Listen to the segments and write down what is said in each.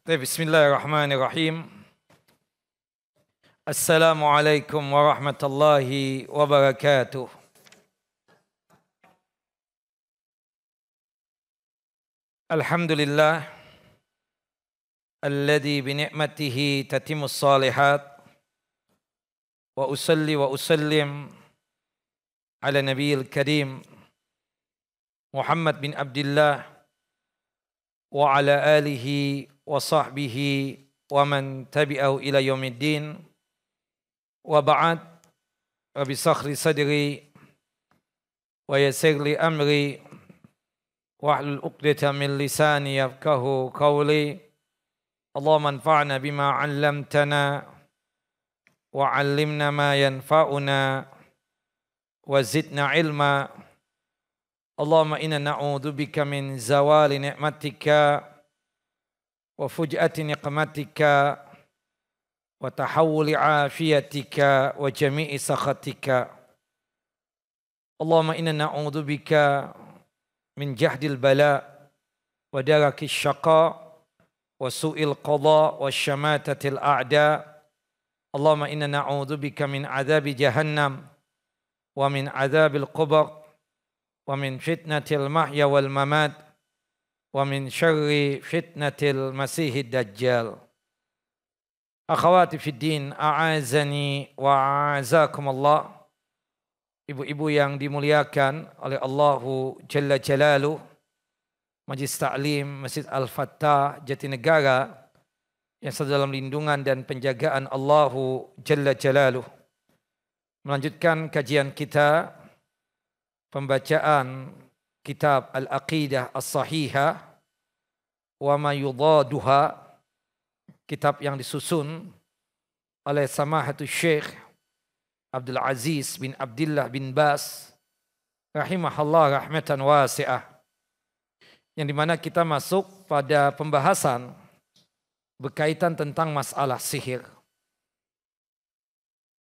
Bismillahirrahmanirrahim. Assalamualaikum warahmatullahi wabarakatuh. Alhamdulillah alladzi bi ni'matihi tatimmus shalihat wa usalli wa usallim ala nabiyil karim Muhammad bin Abdullah wa ala alihi wa sahbihi wa man tabi'ahu ila yaumiddin wa ba'd. Rabbi sakhri sadri wa yassir li amri wahlul 'uqdatam min lisani yafqahu qawli. Allahumma anfa'na bima 'allamtana wa 'allimna ma yanfa'una wa zidna ilma. Allahumma inna na'udzubika min zawali ni'matika wa fuj'ati niqmatika wa tahawuli afiyatika wa jami'i sakhatika. Allahumma inna na'udzubika min jahdil bala wa darakis syaqa wa su'il qada wa syamatatil a'da. Allahumma inna na'udzubika min adzabi jahannam wa min adzabil qubur wa min fitnatil mahya wal mamat wa min syarri fitnatil masihid dajjal. Akhawati fid din, a'azani wa a'azakumullah. Ibu-ibu yang dimuliakan oleh Allahu Jalla Jalaluh, Majlis Ta'lim Masjid Al-Fattah Jatinegara yang sedang dalam lindungan dan penjagaan Allahu Jalla Jalaluh. Melanjutkan kajian kita, pembacaan kitab Al-Aqidah As-Sahihah wa ma yudaduha, kitab yang disusun oleh Samahatul Syekh Abdul Aziz bin Abdullah bin Bas rahimahullah rahmatan wasi'ah, yang dimana kita masuk pada pembahasan berkaitan tentang masalah sihir.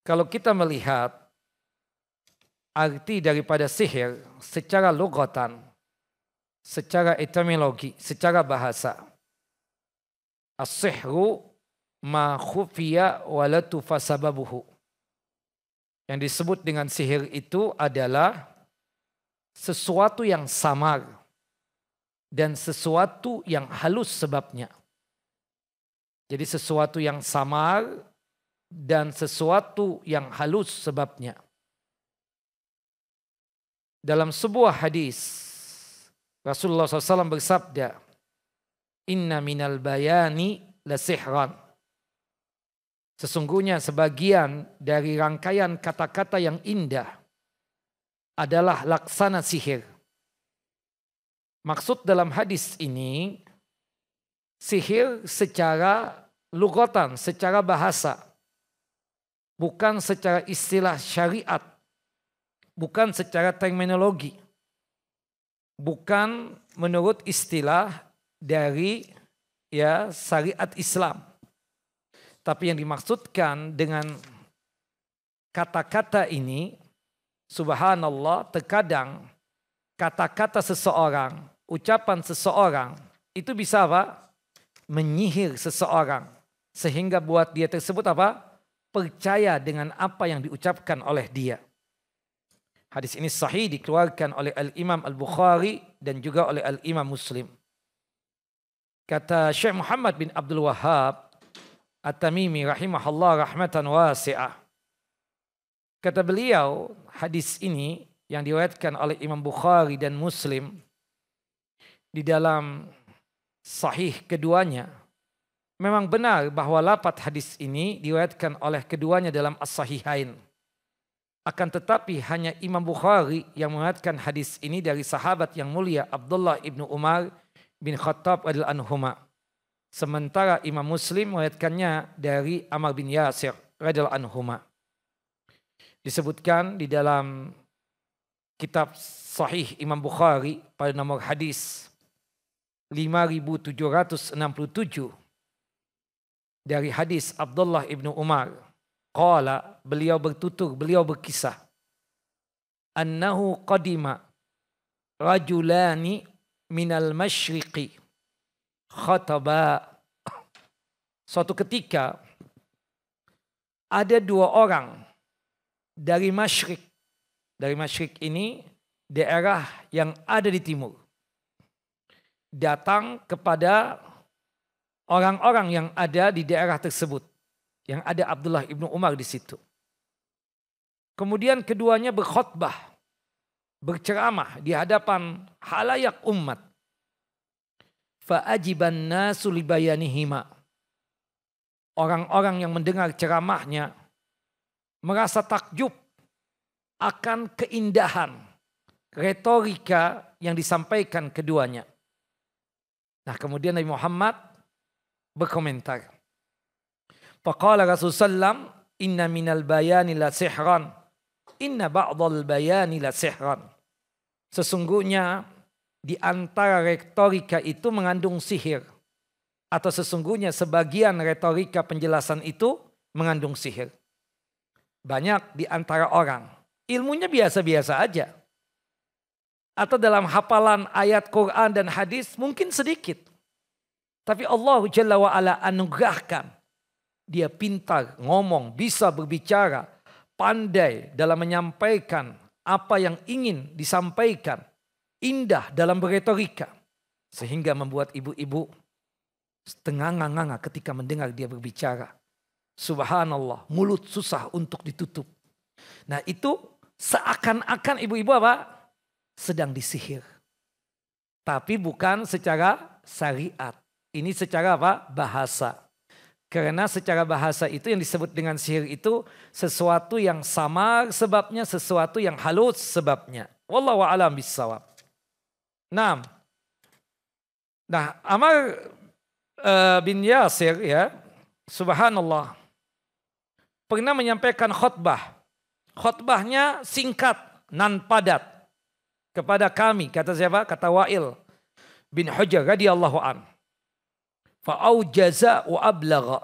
Kalau kita melihat arti daripada sihir secara lugatan, secara etimologi, secara bahasa, as-sihru ma khufiya wa la tufa sababuhu. Yang disebut dengan sihir itu adalah sesuatu yang samar dan sesuatu yang halus sebabnya. Jadi sesuatu yang samar dan sesuatu yang halus sebabnya. Dalam sebuah hadis, Rasulullah SAW bersabda, "Inna minal bayani la sihran." Sesungguhnya sebagian dari rangkaian kata-kata yang indah adalah laksana sihir. Maksud dalam hadis ini, sihir secara lugatan, secara bahasa, bukan secara istilah syariat, bukan secara terminologi, bukan menurut istilah dari syariat Islam. Tapi yang dimaksudkan dengan kata-kata ini, subhanallah, terkadang kata-kata seseorang, ucapan seseorang itu bisa apa? Menyihir seseorang sehingga buat dia tersebut apa? Percaya dengan apa yang diucapkan oleh dia. Hadis ini sahih, dikeluarkan oleh Al-Imam Al-Bukhari dan juga oleh Al-Imam Muslim. Kata Syekh Muhammad bin Abdul Wahhab At-Tamimi rahimahullah rahmatan wasi'ah, kata beliau, hadis ini yang diriwayatkan oleh Imam Bukhari dan Muslim di dalam sahih keduanya, memang benar bahwa lafaz hadis ini diriwayatkan oleh keduanya dalam As-Sahihain. Akan tetapi hanya Imam Bukhari yang meriwayatkan hadis ini dari sahabat yang mulia Abdullah ibnu Umar bin Khattab radhiyallahu anhuma. Sementara Imam Muslim meriwayatkannya dari Ammar bin Yasir radhiyallahu anhuma. Disebutkan di dalam kitab Sahih Imam Bukhari pada nomor hadis 5767 dari hadis Abdullah ibnu Umar. Qala, beliau bertutur, beliau berkisah, annahu qadima rajulani minal masyriqi khataba suatu ketika ada dua orang dari Masyrik. Dari Masyrik ini daerah yang ada di timur. Datang kepada orang-orang yang ada di daerah tersebut. Yang ada Abdullah ibnu Umar di situ. Kemudian keduanya berkhutbah. Berceramah di hadapan halayak umat. Fa'ajiban nasu libayanihima. Orang-orang yang mendengar ceramahnya merasa takjub akan keindahan retorika yang disampaikan keduanya. Nah, kemudian Nabi Muhammad berkomentar. Faqala Rasulullah SAW, inna minal bayani la sihran, inna ba'dal bayani la sihran. Sesungguhnya di antara retorika itu mengandung sihir. Atau sesungguhnya sebagian retorika penjelasan itu mengandung sihir. Banyak di antara orang, ilmunya biasa-biasa aja. Atau dalam hafalan ayat Quran dan hadis mungkin sedikit. Tapi Allah Jalla wa'ala anugerahkan. Dia pintar ngomong, bisa berbicara, pandai dalam menyampaikan apa yang ingin disampaikan. Indah dalam berretorika. Sehingga membuat ibu-ibu setengah-nganga ketika mendengar dia berbicara. Subhanallah, mulut susah untuk ditutup. Nah itu seakan-akan ibu-ibu apa? Sedang disihir. Tapi bukan secara syariat. Ini secara apa? Bahasa. Karena secara bahasa itu yang disebut dengan sihir itu sesuatu yang samar sebabnya, sesuatu yang halus sebabnya. Wallahu a'lam bissawab. Nah, Ammar bin Yasir ya, subhanallah, pernah menyampaikan khutbah. Khutbahnya singkat, nan padat. Kepada kami, kata siapa? Kata Wa'il bin Hujr radhiyallahu an. Fa'aujaza wa ablagha.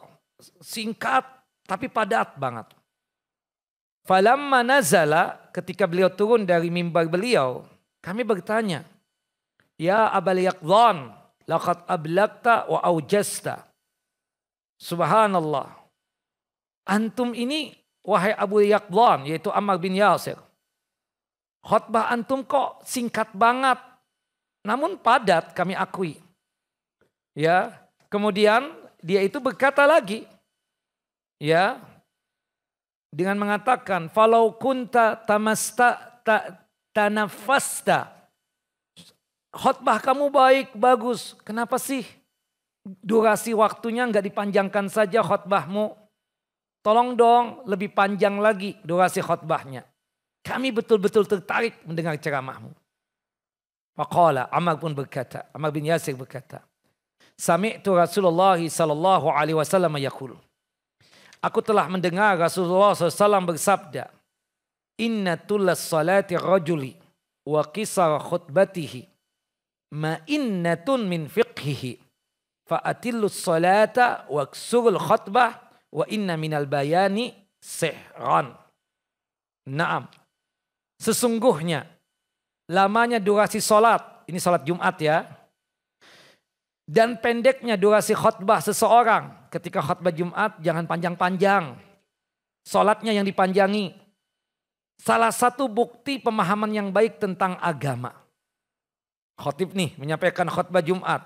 Singkat tapi padat banget. Falamma nazala, ketika beliau turun dari mimbar beliau, kami bertanya, ya Abal Yaqdhan, laqad ablagta wa aujasta. Subhanallah. Antum ini, wahai Abu Yaqdhan, yaitu Ammar bin Yasir. Khutbah antum kok singkat banget. Namun padat, kami akui. Ya, kemudian dia itu berkata lagi. Ya, dengan mengatakan, falau kunta tamasta tanafasta. Khutbah kamu baik, bagus. Kenapa sih durasi waktunya nggak dipanjangkan saja khutbahmu? Tolong dong lebih panjang lagi durasi khutbahnya. Kami betul-betul tertarik mendengar ceramahmu. Faqala, Ammar pun berkata, Ammar bin Yasir berkata, Sami'tu Rasulullah sallallahu alaihi wasallam yaqul. Aku telah mendengar Rasulullah SAW bersabda, Inna tullas salati rajuli wa qisar khutbatihi ma'innatun min fiqhihi fa'atillus salata wa ksurul khutbah wa inna minal bayani sihran. Naam. Sesungguhnya lamanya durasi salat, ini salat Jumat ya, dan pendeknya durasi khutbah seseorang ketika khutbah Jumat jangan panjang-panjang. Salatnya yang dipanjangi. Salah satu bukti pemahaman yang baik tentang agama. Khotib nih menyampaikan khutbah Jumat.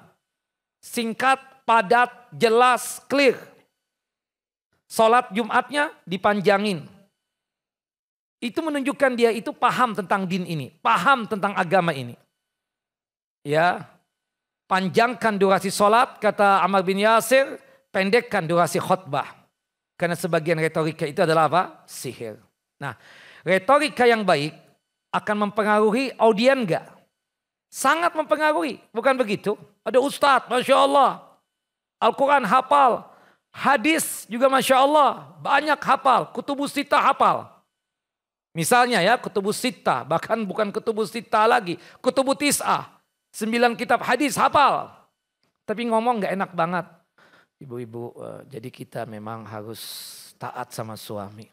Singkat, padat, jelas, clear. Salat Jumatnya dipanjangin. Itu menunjukkan dia itu paham tentang din ini. Paham tentang agama ini. Ya, panjangkan durasi salat, kata Ammar bin Yasir. Pendekkan durasi khutbah. Karena sebagian retorika itu adalah apa? Sihir. Nah, retorika yang baik akan mempengaruhi audien enggak? Sangat mempengaruhi, bukan begitu? Ada ustadz, Masya Allah. Al-Quran hafal. Hadis juga Masya Allah. Banyak hafal. Kutubus Sittah hafal. Misalnya ya, Kutubus Sittah. Bahkan bukan Kutubus Sittah lagi. Kutubus Tis'ah. 9 kitab hadis hafal. Tapi ngomong gak enak banget. Ibu-ibu, jadi kita memang harus taat sama suami.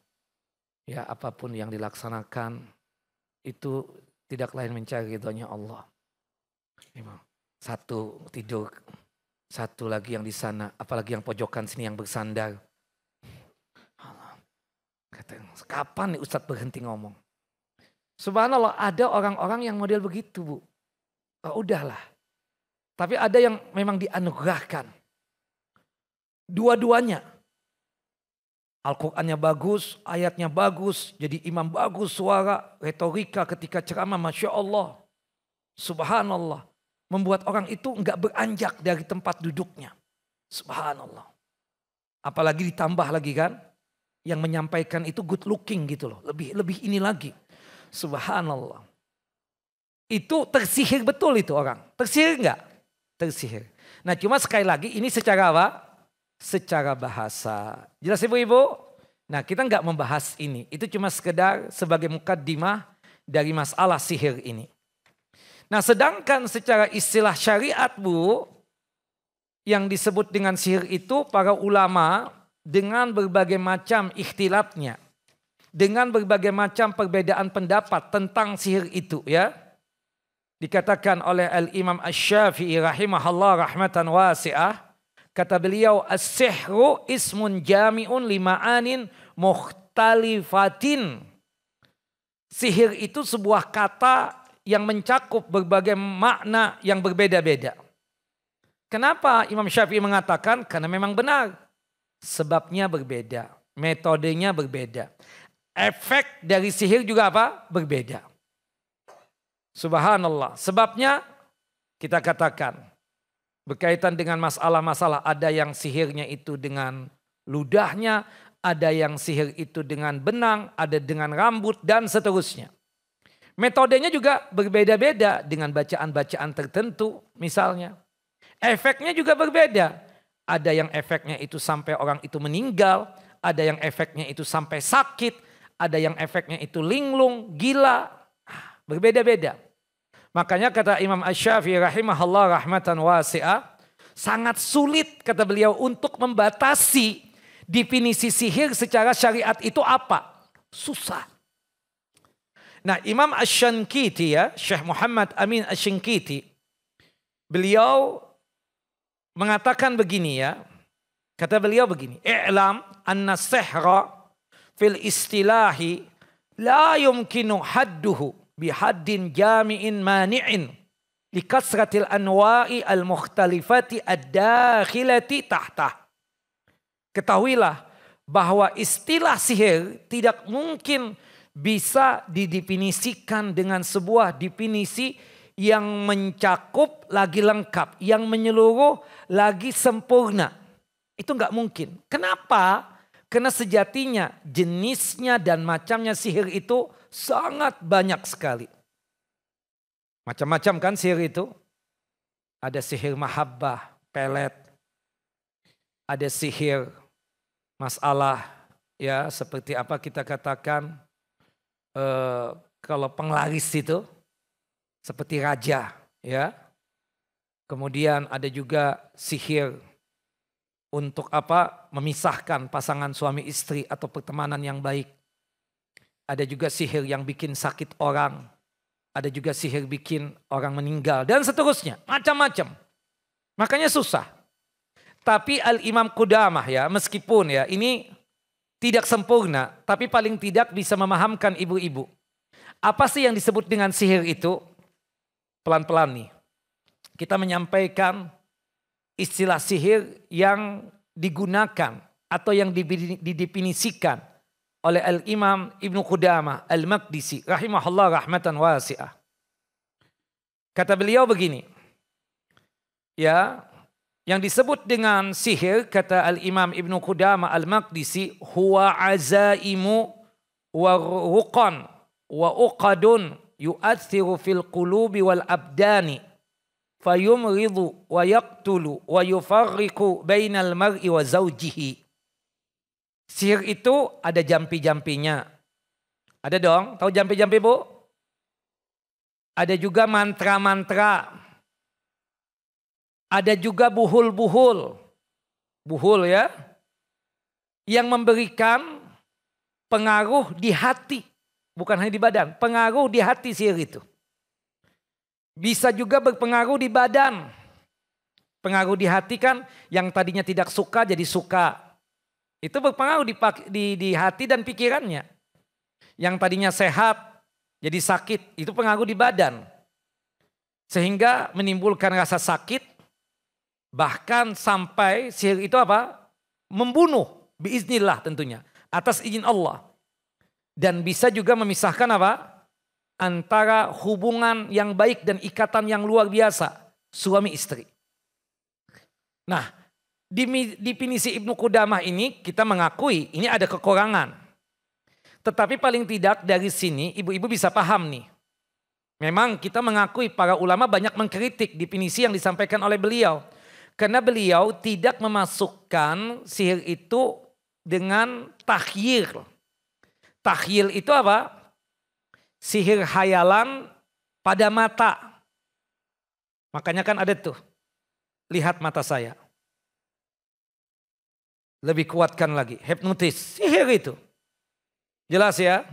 Ya, apapun yang dilaksanakan itu tidak lain mencari ridhonya Allah. Satu, tidur Satu lagi yang di sana, apalagi yang pojokan sini yang bersandar. Kata, kapan nih Ustadz berhenti ngomong? Subhanallah, ada orang-orang yang model begitu, Bu. Oh, udahlah. Tapi ada yang memang dianugerahkan. Dua-duanya. Al-Qur'annya bagus, ayatnya bagus, jadi imam bagus, suara, retorika ketika ceramah, Masya Allah. Subhanallah. Membuat orang itu enggak beranjak dari tempat duduknya. Subhanallah. Apalagi ditambah lagi kan. Yang menyampaikan itu good looking gitu loh. Lebih ini lagi. Subhanallah. Itu tersihir betul itu orang. Tersihir enggak? Tersihir. Nah cuma sekali lagi ini secara apa? Secara bahasa. Jelas ibu-ibu? Nah kita enggak membahas ini. Itu cuma sekedar sebagai mukaddimah dari masalah sihir ini. Nah sedangkan secara istilah syariat Bu, yang disebut dengan sihir itu para ulama dengan berbagai macam ikhtilafnya. Dengan berbagai macam perbedaan pendapat tentang sihir itu ya. Dikatakan oleh Al-Imam Asy-Syafi'i rahimahullah rahmatan wasi'ah. Kata beliau as-sihru ismun jami'un lima'anin mukhtalifatin. Sihir itu sebuah kata yang mencakup berbagai makna yang berbeda-beda. Kenapa Imam Syafi'i mengatakan? Karena memang benar. Sebabnya berbeda. Metodenya berbeda. Efek dari sihir juga apa? Berbeda. Subhanallah. Sebabnya kita katakan. Berkaitan dengan masalah-masalah. Ada yang sihirnya itu dengan ludahnya. Ada yang sihir itu dengan benang. Ada dengan rambut dan seterusnya. Metodenya juga berbeda-beda dengan bacaan-bacaan tertentu misalnya. Efeknya juga berbeda. Ada yang efeknya itu sampai orang itu meninggal. Ada yang efeknya itu sampai sakit. Ada yang efeknya itu linglung, gila. Berbeda-beda. Makanya kata Imam Asy-Syafi'i rahimahullah rahmatan wasi'ah. Sangat sulit kata beliau untuk membatasi definisi sihir secara syariat itu apa. Susah. Nah Imam Asy-Syankiti ya, Syekh Muhammad Amin Asy-Syankiti. Beliau mengatakan begini ya. Kata beliau begini. I'lam anna sihra fil istilahi la yumkinu hadduhu bihaddin jami'in mani'in. Likasratil anwa'i al-mukhtalifati ad-dakhilati tahtah. Ketahuilah bahwa istilah sihir tidak mungkin bisa didefinisikan dengan sebuah definisi yang mencakup lagi lengkap, yang menyeluruh lagi sempurna. Itu enggak mungkin. Kenapa? Karena sejatinya jenisnya dan macamnya sihir itu sangat banyak sekali. Macam-macam kan sihir itu. Ada sihir mahabbah, pelet. Ada sihir masalah ya seperti apa kita katakan. Kalau penglaris itu seperti raja ya. Kemudian ada juga sihir untuk apa? Memisahkan pasangan suami istri atau pertemanan yang baik. Ada juga sihir yang bikin sakit orang. Ada juga sihir bikin orang meninggal dan seterusnya, macam-macam. Makanya susah. Tapi Al-Imam Qudamah ya, meskipun ya ini tidak sempurna, tapi paling tidak bisa memahamkan ibu-ibu. Apa sih yang disebut dengan sihir itu? Pelan-pelan nih. Kita menyampaikan istilah sihir yang digunakan atau yang didefinisikan oleh Al-Imam Ibnu Qudamah Al-Maqdisi rahimahullah rahmatan wasi'ah. Kata beliau begini. Ya, yang disebut dengan sihir kata Al-Imam Ibnu Qudamah Al-Maqdisi huwa azaimu wa ruqan wa uqadun yu'athiru fil qulubi wal abdani fayumridu wa yaqtulu wa yufarriqu bainal mar'i wa zawjihi. Sihir itu ada jampi-jampinya. Ada dong, tahu jampi-jampi Bu? Ada juga mantra-mantra. Ada juga buhul-buhul. Buhul ya. Yang memberikan pengaruh di hati. Bukan hanya di badan. Pengaruh di hati sihir itu. Bisa juga berpengaruh di badan. Pengaruh di hati kan yang tadinya tidak suka jadi suka. Itu berpengaruh di hati dan pikirannya. Yang tadinya sehat jadi sakit. Itu pengaruh di badan. Sehingga menimbulkan rasa sakit. Bahkan sampai sihir itu apa? Membunuh. Biiznillah tentunya. Atas izin Allah. Dan bisa juga memisahkan apa? Antara hubungan yang baik dan ikatan yang luar biasa. Suami istri. Nah, di definisi Ibnu Qudamah ini kita mengakui ini ada kekurangan. Tetapi paling tidak dari sini ibu-ibu bisa paham nih. Memang kita mengakui para ulama banyak mengkritik definisi yang disampaikan oleh beliau. Karena beliau tidak memasukkan sihir itu dengan takhyir. Takhyil itu apa? Sihir hayalan pada mata. Makanya kan ada tuh. Lihat mata saya. Lebih kuatkan lagi. Hipnotis. Sihir itu. Jelas ya?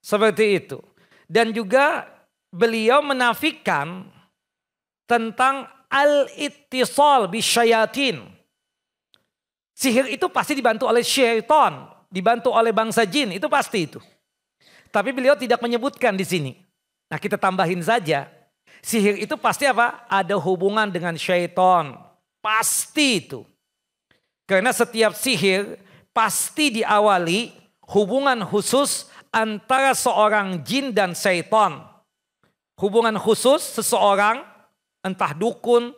Seperti itu. Dan juga beliau menafikan tentang al-ittisal bisyayatin. Sihir itu pasti dibantu oleh syaitan. Dibantu oleh bangsa jin, itu pasti itu. Tapi beliau tidak menyebutkan di sini. Nah kita tambahin saja. Sihir itu pasti apa? Ada hubungan dengan syaitan. Pasti itu. Karena setiap sihir pasti diawali hubungan khusus antara seorang jin dan syaitan. Hubungan khusus seseorang, entah dukun,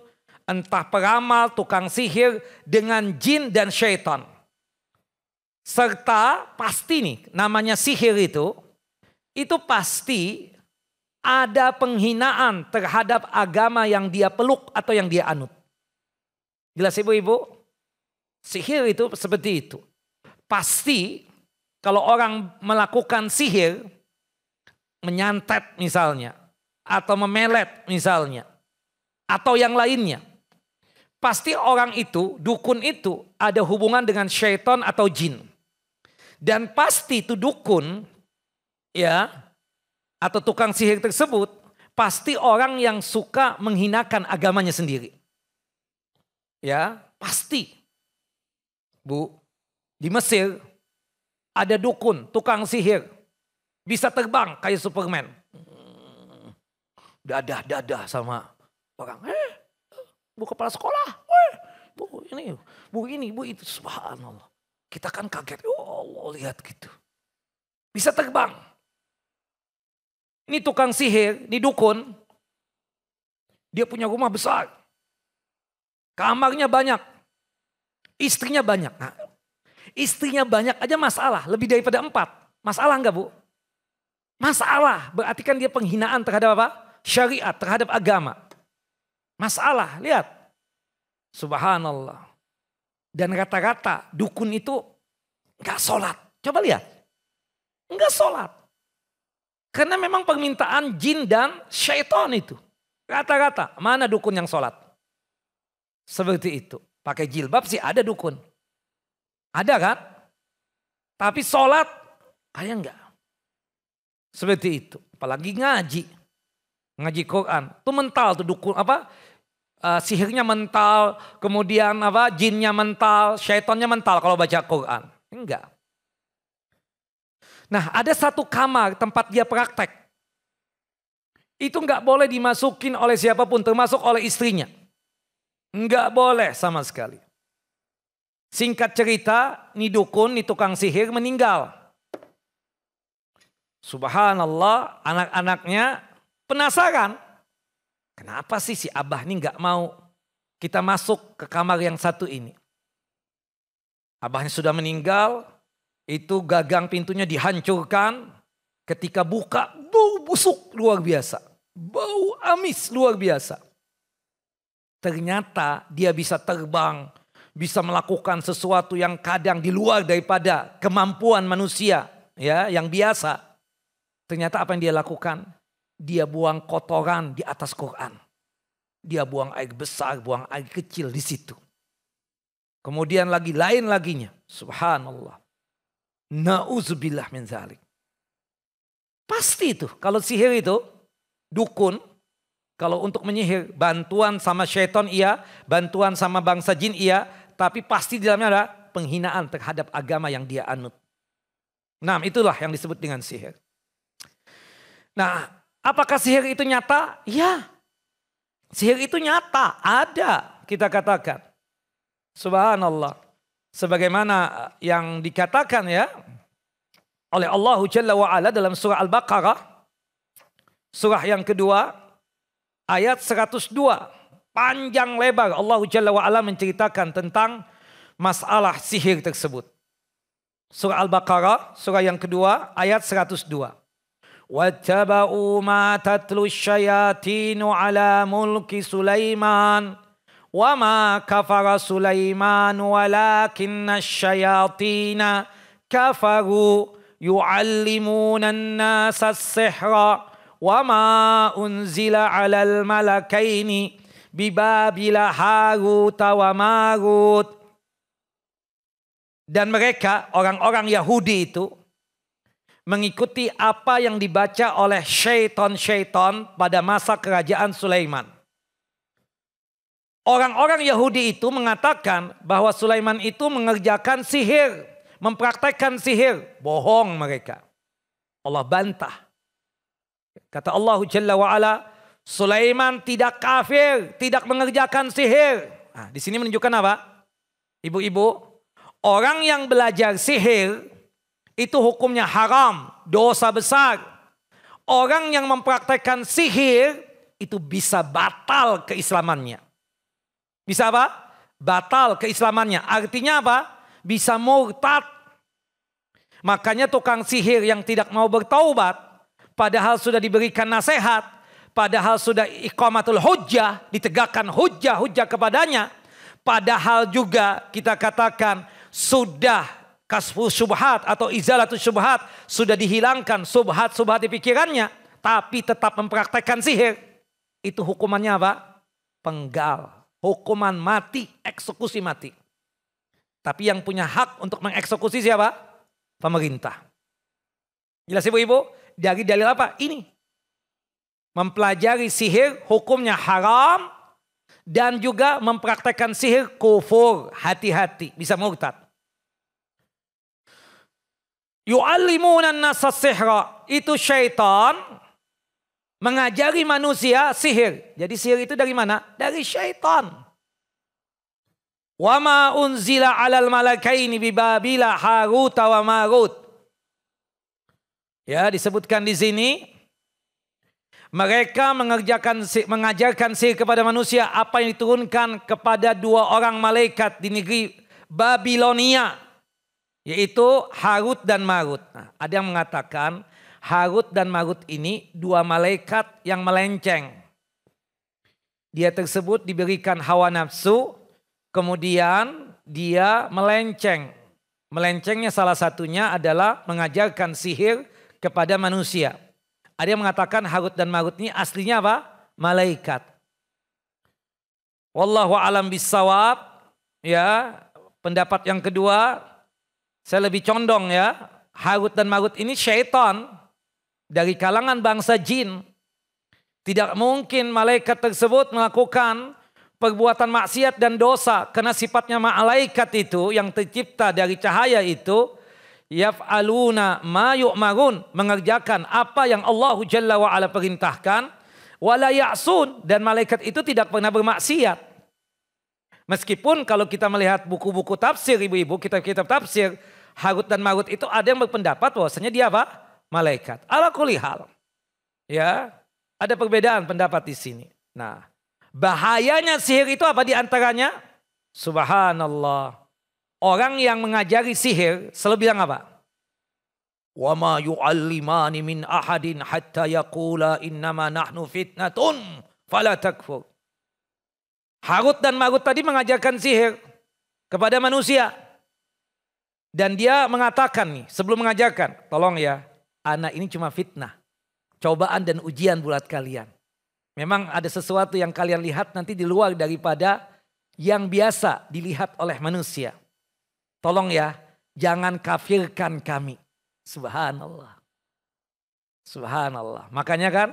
entah peramal, tukang sihir dengan jin dan syaitan. Serta pasti nih namanya sihir itu pasti ada penghinaan terhadap agama yang dia peluk atau yang dia anut. Jelas ibu-ibu? Sihir itu seperti itu. Pasti kalau orang melakukan sihir, menyantet misalnya, atau memelet misalnya, atau yang lainnya. Pasti orang itu, dukun itu ada hubungan dengan syaitan atau jin. Dan pasti itu dukun ya atau tukang sihir tersebut pasti orang yang suka menghinakan agamanya sendiri. Ya, pasti. Bu, di Mesir ada dukun, tukang sihir bisa terbang kayak Superman. Dadah sama orang. Bu kepala sekolah. Bu ini, bu itu, subhanallah. Kita kan kaget, oh Allah lihat gitu. Bisa terbang. Ini tukang sihir, ini dukun. Dia punya rumah besar. Kamarnya banyak. Istrinya banyak. Nah, istrinya banyak aja masalah, lebih daripada 4. Masalah enggak bu? Masalah, berarti kan dia penghinaan terhadap apa? Syariat, terhadap agama. Masalah, lihat. Subhanallah. Dan rata-rata dukun itu gak sholat. Coba lihat. Enggak sholat. Karena memang permintaan jin dan syaitan itu. Rata-rata. Mana dukun yang sholat? Seperti itu. Pakai jilbab sih ada dukun. Ada kan? Tapi sholat kayak enggak. Seperti itu. Apalagi ngaji. Ngaji Quran. Itu mental tuh dukun apa? Sihirnya mental, kemudian apa? Jinnya mental, syaitannya mental kalau baca Quran. Enggak. Nah, ada satu kamar tempat dia praktek. Itu enggak boleh dimasukin oleh siapapun, termasuk oleh istrinya. Enggak boleh sama sekali. Singkat cerita, nih dukun, nih tukang sihir meninggal. Subhanallah, anak-anaknya penasaran. Kenapa sih si abah ini gak mau kita masuk ke kamar yang satu ini? Abahnya sudah meninggal, itu gagang pintunya dihancurkan. Ketika buka, bau busuk luar biasa. Bau amis luar biasa. Ternyata dia bisa terbang, bisa melakukan sesuatu yang kadang di luar daripada kemampuan manusia ya, yang biasa. Ternyata apa yang dia lakukan? Dia buang kotoran di atas Quran. Dia buang air besar, buang air kecil di situ. Kemudian lagi lain laginya. Subhanallah. Na'udzubillah min zalik. Pasti itu. Kalau sihir itu, dukun, Kalau untuk menyihir, bantuan sama syaitan iya, bantuan sama bangsa jin iya, tapi pasti di dalamnya ada penghinaan terhadap agama yang dia anut. Nah, itulah yang disebut dengan sihir. Nah, apakah sihir itu nyata? Ya, sihir itu nyata, ada kita katakan. Subhanallah. Sebagaimana yang dikatakan ya oleh Allah Jalla wa'ala dalam surah Al-Baqarah. Surah yang kedua ayat 102. Panjang lebar Allah Jalla wa'ala menceritakan tentang masalah sihir tersebut. Surah Al-Baqarah surah yang kedua ayat 102. وَاتَّبَعُوا مَا تَتْلُو الشَّيَاطِينُ عَلَى مُلْكِ سُلَيْمَانَ وَمَا كَفَرَ سُلَيْمَانُ وَلَكِنَّ الشَّيَاطِينَ كَفَرُوا يُعَلِّمُونَ النَّاسَ السِّحْرَ وَمَا أُنْزِلَ عَلَى الْمَلَكَيْنِ بِبَابِلَ هَارُوتَ وَمَارُوتَ. Dan mereka orang-orang Yahudi itu mengikuti apa yang dibaca oleh syaitan-syaitan pada masa kerajaan Sulaiman. Orang-orang Yahudi itu mengatakan bahwa Sulaiman itu mengerjakan sihir, mempraktekkan sihir. Bohong mereka. Allah bantah. Kata Allah Jalla wa'ala, Sulaiman tidak kafir, tidak mengerjakan sihir. Nah, di sini menunjukkan apa? Ibu-ibu, orang yang belajar sihir itu hukumnya haram, dosa besar. Orang yang mempraktekkan sihir itu bisa batal keislamannya. Bisa apa? Batal keislamannya. Artinya apa? Bisa murtad. Makanya tukang sihir yang tidak mau bertaubat, padahal sudah diberikan nasihat, padahal sudah iqamatul hujjah, ditegakkan hujjah kepadanya, padahal juga kita katakan sudah kasfu syubhat atau izalatul syubhat, sudah dihilangkan subhat di pikirannya, tapi tetap mempraktekkan sihir. Itu hukumannya apa? Penggal, hukuman mati, eksekusi mati. Tapi yang punya hak untuk mengeksekusi siapa? Pemerintah. Jelas ibu-ibu? Dari dalil apa? Ini. Mempelajari sihir hukumnya haram, dan juga mempraktekkan sihir kufur, hati-hati, bisa murtad. Yu'allimuna an-nasa sihra, itu syaitan mengajari manusia sihir. Jadi sihir itu dari mana? Dari syaitan. Wa ma unzila 'alal malakaini bi Babila Harut wa Marut. Ya, disebutkan di sini mereka mengajarkan sihir kepada manusia apa yang diturunkan kepada dua orang malaikat di negeri Babilonia, yaitu Harut dan Marut. Nah, ada yang mengatakan Harut dan Marut ini dua malaikat yang melenceng. Dia tersebut diberikan hawa nafsu, kemudian dia melenceng. Melencengnya salah satunya adalah mengajarkan sihir kepada manusia. Ada yang mengatakan Harut dan Marut ini aslinya apa? Malaikat. Wallahu a'lam bissawab. Ya, pendapat yang kedua, saya lebih condong ya, Harut dan Marut ini syaitan dari kalangan bangsa jin. Tidak mungkin malaikat tersebut melakukan perbuatan maksiat dan dosa, karena sifatnya malaikat itu yang tercipta dari cahaya itu, yaf'aluna ma yu'marun, mengerjakan apa yang Allah Jalla wa ala perintahkan, wala ya'sun, dan malaikat itu tidak pernah bermaksiat. Meskipun kalau kita melihat buku-buku tafsir ibu-ibu, kitab-kitab tafsir, Harut dan Marut itu ada yang berpendapat bahwasanya dia apa? Malaikat. Ala kulli hal. Ya, ada perbedaan pendapat di sini. Nah, bahayanya sihir itu apa di antaranya? Subhanallah. Orang yang mengajari sihir selalu bilang apa? Wa ma yu'allimani min ahadin hatta yaqula innama nahnu fitnatun fala takfur. Harut dan Marut tadi mengajarkan sihir kepada manusia. Dan dia mengatakan nih, sebelum mengajarkan, tolong ya, anak ini cuma fitnah, cobaan dan ujian buat kalian. Memang ada sesuatu yang kalian lihat nanti di luar daripada yang biasa dilihat oleh manusia. Tolong ya, jangan kafirkan kami. Subhanallah. Subhanallah. Makanya kan,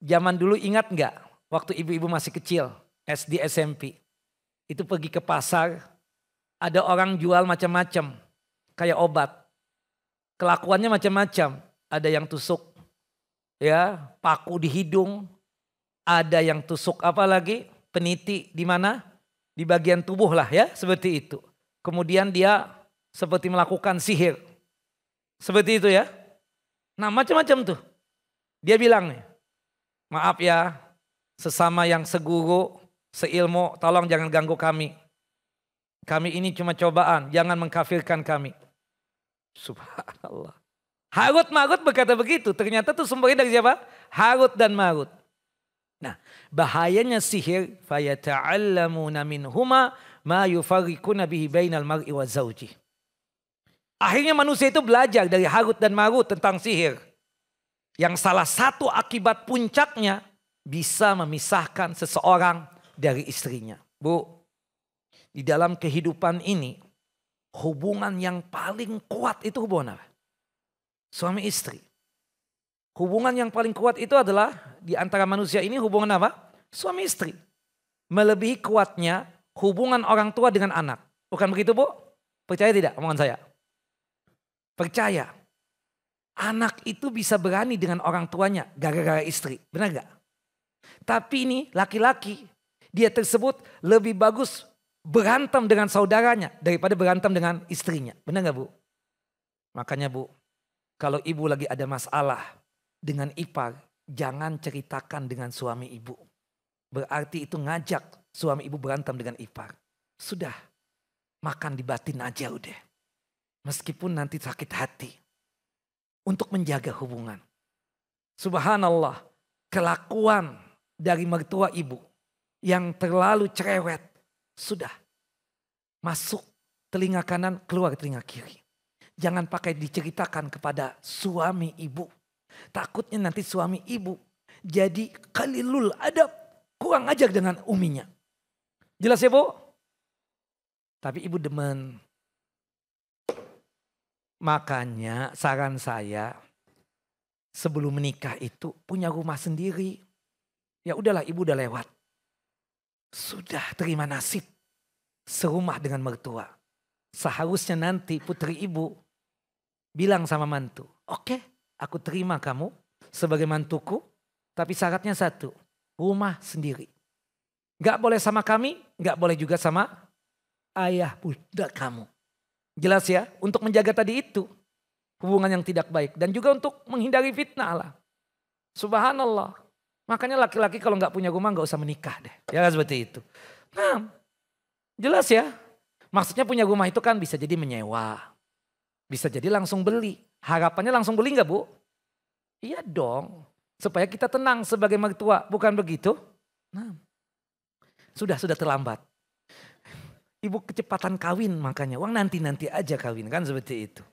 zaman dulu ingat enggak? waktu ibu-ibu masih kecil, SD, SMP. Itu pergi ke pasar, ada orang jual macam-macam, kayak obat. Kelakuannya macam-macam, ada yang tusuk ya, paku di hidung, ada yang tusuk apa lagi, peniti di mana? Di bagian tubuh lah ya, seperti itu. Kemudian dia seperti melakukan sihir. Seperti itu ya. Nah macam-macam tuh. Dia bilang nih, maaf ya, sesama yang seguru, seilmu, tolong jangan ganggu kami. Kami ini cuma cobaan, jangan mengkafirkan kami. Subhanallah. Harut Marut berkata begitu, ternyata itu sumbernya dari siapa? Harut dan Marut. Nah, bahayanya sihir, fayata'allamuna minhuma ma yufarriquna bihi bainal mar'i wa zawji. Akhirnya manusia itu belajar dari Harut dan Marut tentang sihir. Yang salah satu akibat puncaknya bisa memisahkan seseorang dari istrinya. Bu, di dalam kehidupan ini hubungan yang paling kuat itu hubungan apa? Suami istri. Hubungan yang paling kuat itu adalah di antara manusia ini hubungan apa? Suami istri. Melebihi kuatnya hubungan orang tua dengan anak. Bukan begitu Bu? Percaya tidak omongan saya? Percaya. Anak itu bisa berani dengan orang tuanya gara-gara istri. Benar gak? Tapi ini laki-laki, dia tersebut lebih bagus berantem dengan saudaranya daripada berantem dengan istrinya. Benar gak Bu? Makanya Bu, kalau ibu lagi ada masalah dengan ipar, jangan ceritakan dengan suami ibu. Berarti itu ngajak suami ibu berantem dengan ipar. Sudah, makan di batin aja udah. Meskipun nanti sakit hati. Untuk menjaga hubungan. Subhanallah, kelakuan dari mertua ibu yang terlalu cerewet. Sudah, masuk telinga kanan, keluar telinga kiri. Jangan pakai diceritakan kepada suami ibu. Takutnya nanti suami ibu jadi qalilul adab. Kurang ajar dengan uminya. Jelas ya Bu? Tapi ibu demen. Makanya saran saya sebelum menikah itu punya rumah sendiri. Ya udahlah ibu udah lewat. Sudah terima nasib. Serumah dengan mertua. Seharusnya nanti putri ibu bilang sama mantu. Oke, aku terima kamu sebagai mantuku. Tapi syaratnya satu. Rumah sendiri. Gak boleh sama kami. Gak boleh juga sama ayah bunda kamu. Jelas ya, untuk menjaga tadi itu hubungan yang tidak baik dan juga untuk menghindari fitnah lah. Subhanallah. Makanya laki-laki kalau nggak punya rumah nggak usah menikah deh. Ya seperti itu. Nah, jelas ya. Maksudnya punya rumah itu kan bisa jadi menyewa, bisa jadi langsung beli. Harapannya langsung beli nggak Bu? Iya dong. Supaya kita tenang sebagai mertua, bukan begitu? Nah, sudah terlambat. Ibu kecepatan kawin makanya. Uang nanti aja kawin kan seperti itu.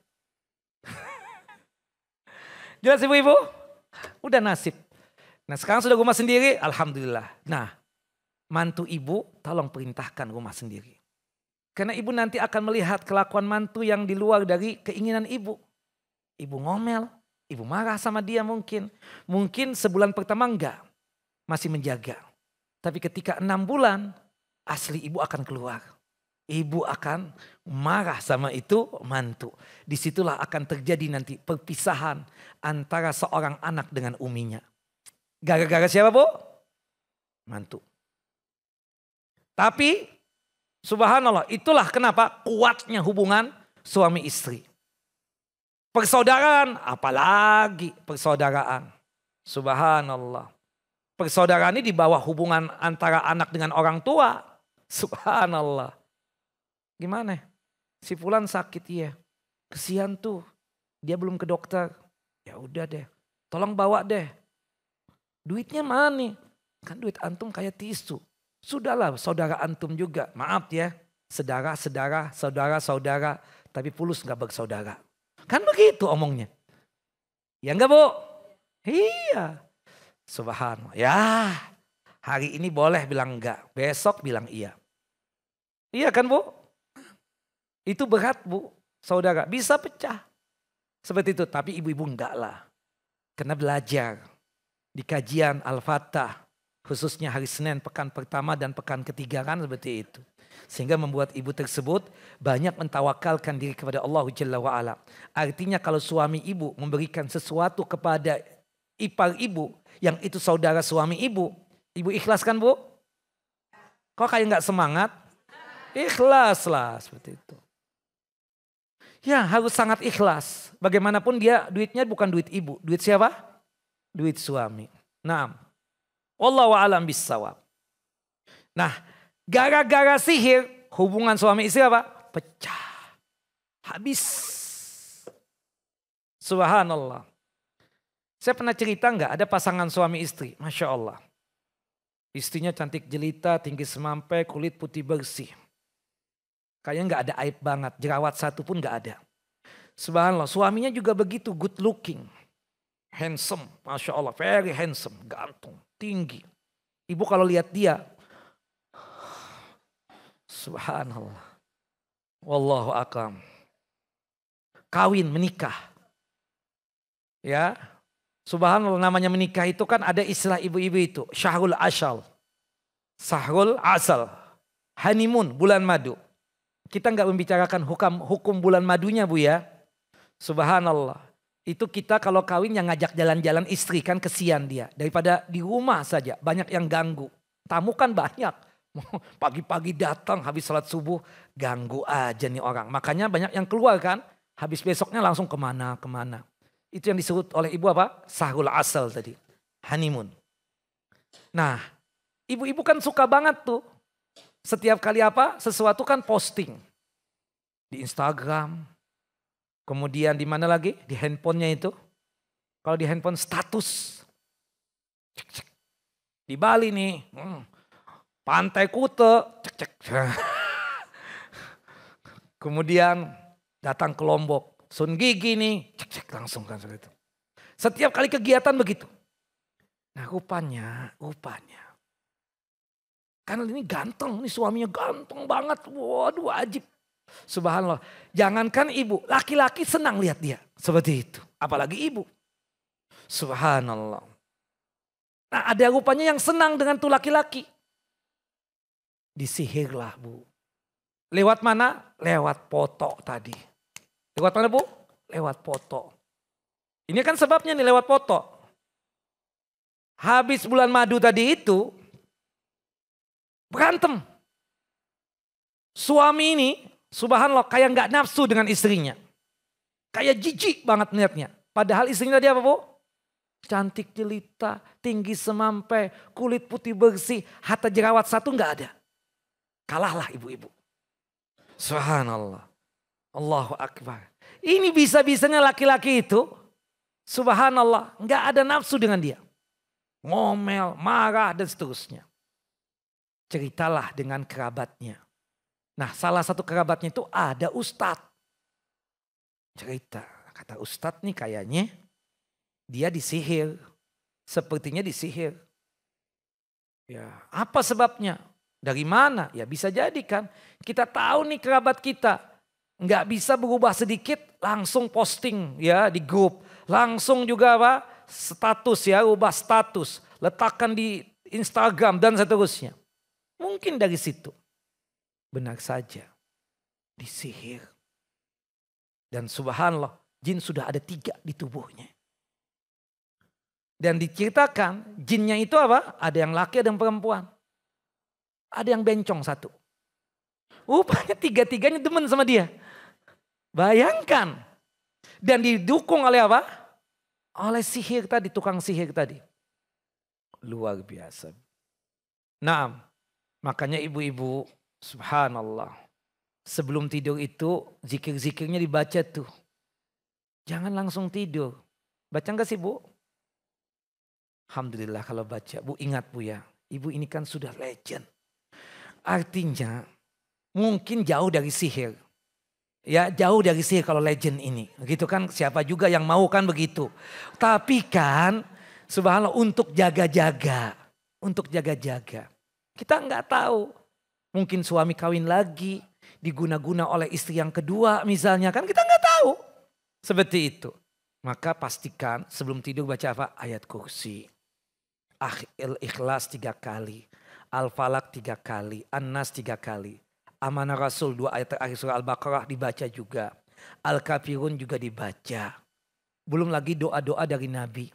Jelas ibu-ibu? Udah nasib. Nah sekarang sudah rumah sendiri. Alhamdulillah. Nah mantu ibu tolong perintahkan rumah sendiri. Karena ibu nanti akan melihat kelakuan mantu yang di luar dari keinginan ibu. Ibu ngomel. Ibu marah sama dia mungkin. Mungkin sebulan pertama enggak. Masih menjaga. Tapi ketika 6 bulan asli ibu akan keluar. Ibu akan marah sama itu mantu. Disitulah akan terjadi nanti perpisahan antara seorang anak dengan uminya. Gara-gara siapa Bu? Mantu. Tapi subhanallah itulah kenapa kuatnya hubungan suami istri. Persaudaraan apalagi persaudaraan. Subhanallah. Persaudaraan ini di bawah hubungan antara anak dengan orang tua. Subhanallah. Gimana? Si fulan sakit ya. Kesian tuh. Dia belum ke dokter. Ya udah deh. Tolong bawa deh. Duitnya mana nih? Kan duit antum kayak tisu. Sudahlah saudara antum juga. Maaf ya. Saudara. Tapi fulus gak bersaudara. Kan begitu omongnya. Ya enggak Bu? Iya. Subhanallah. Ya hari ini boleh bilang enggak. Besok bilang iya. Iya kan Bu? Itu berat Bu, saudara. Bisa pecah. Seperti itu. Tapi ibu-ibu enggak lah. Karena belajar. Di kajian Al-Fatah. Khususnya hari Senin, pekan pertama dan pekan ketiga kan seperti itu. Sehingga membuat ibu tersebut banyak mentawakalkan diri kepada Allah Jalla wa'ala. Artinya kalau suami ibu memberikan sesuatu kepada ipar ibu, yang itu saudara suami ibu ikhlas kan Bu? Kok kayak nggak semangat? Ikhlas lah seperti itu. Ya harus sangat ikhlas. Bagaimanapun dia duitnya bukan duit ibu. Duit siapa? Duit suami. Nah, wallahu a'lam bissawab. Nah, gara-gara sihir hubungan suami istri apa? Pecah. Habis. Subhanallah. Saya pernah cerita nggak ada pasangan suami istri. Masya Allah. Istrinya cantik jelita, tinggi semampai, kulit putih bersih. Kayaknya nggak ada aib banget, jerawat satu pun nggak ada. Subhanallah, suaminya juga begitu, good looking, handsome, masya Allah, very handsome, ganteng, tinggi. Ibu kalau lihat dia, subhanallah, wallahu akram. Kawin, menikah, ya, subhanallah namanya menikah itu kan ada istilah ibu-ibu itu, syahrul asal, honeymoon, bulan madu. Kita nggak membicarakan hukum bulan madunya Bu ya. Subhanallah. Itu kita kalau kawin yang ngajak jalan-jalan istri kan kesian dia. Daripada di rumah saja banyak yang ganggu. Tamu kan banyak. Pagi-pagi datang habis salat subuh ganggu aja nih orang. Makanya banyak yang keluar kan. Habis besoknya langsung kemana-kemana. Itu yang disebut oleh ibu apa? Syahrul asal tadi. Honeymoon. Nah ibu-ibu kan suka banget tuh. Setiap kali apa? Sesuatu kan posting. Di Instagram. Kemudian di mana lagi? Di handphonenya itu. Kalau di handphone status. Di Bali nih. Pantai Kute. Kemudian datang ke Lombok. Sun Gigi nih. Langsung kan seperti itu. Setiap kali kegiatan begitu. Nah rupanya. Karena ini ganteng, ini suaminya ganteng banget. Waduh ajib. Subhanallah. Jangankan ibu, laki-laki senang lihat dia. Seperti itu. Apalagi ibu. Subhanallah. Nah ada rupanya yang senang dengan tuh laki-laki. Disihirlah Bu. Lewat mana? Lewat foto tadi. Lewat mana Bu? Lewat foto. Ini kan sebabnya nih lewat foto. Habis bulan madu tadi itu. Berantem. Suami ini subhanallah kayak nggak nafsu dengan istrinya. Kayak jijik banget melihatnya. Padahal istrinya tadi apa Bu? Cantik jelita, tinggi semampai, kulit putih bersih, hatta jerawat satu nggak ada. Kalahlah ibu-ibu. Subhanallah. Allahu Akbar. Ini bisa-bisanya laki-laki itu subhanallah nggak ada nafsu dengan dia. Ngomel, marah dan seterusnya. Ceritalah dengan kerabatnya. Nah salah satu kerabatnya itu ada ustadz. Cerita, kata ustadz nih kayaknya dia disihir. Sepertinya disihir. Ya, apa sebabnya? Dari mana? Ya bisa jadi kan. Kita tahu nih kerabat kita. Nggak bisa berubah sedikit langsung posting ya di grup. Langsung juga apa? Status ya, ubah status. Letakkan di Instagram dan seterusnya. Mungkin dari situ. Benar saja. Disihir. Dan subhanallah jin sudah ada 3 di tubuhnya. Dan diceritakan jinnya itu apa? Ada yang laki ada yang perempuan. Ada yang bencong 1. Rupanya 3-3-nya demen sama dia. Bayangkan. Dan didukung oleh apa? Oleh sihir tadi, tukang sihir tadi. Luar biasa. Nah. Makanya ibu-ibu subhanallah. Sebelum tidur itu zikir-zikirnya dibaca tuh. Jangan langsung tidur. Baca enggak sih Bu? Alhamdulillah kalau baca. Bu ingat Bu ya. Ibu ini kan sudah legend. Artinya mungkin jauh dari sihir. Ya jauh dari sihir kalau legend ini. Gitu kan siapa juga yang mau kan begitu. Tapi kan subhanallah untuk jaga-jaga. Untuk jaga-jaga. Kita nggak tahu. Mungkin suami kawin lagi. Diguna-guna oleh istri yang kedua misalnya. Kan kita nggak tahu. Seperti itu. Maka pastikan sebelum tidur baca apa? Ayat kursi. Al-Ikhlas 3 kali. Al-Falaq 3 kali. An-Nas 3 kali. Amanah Rasul 2 ayat terakhir surah Al-Baqarah dibaca juga. Al-Kafirun juga dibaca. Belum lagi doa-doa dari Nabi.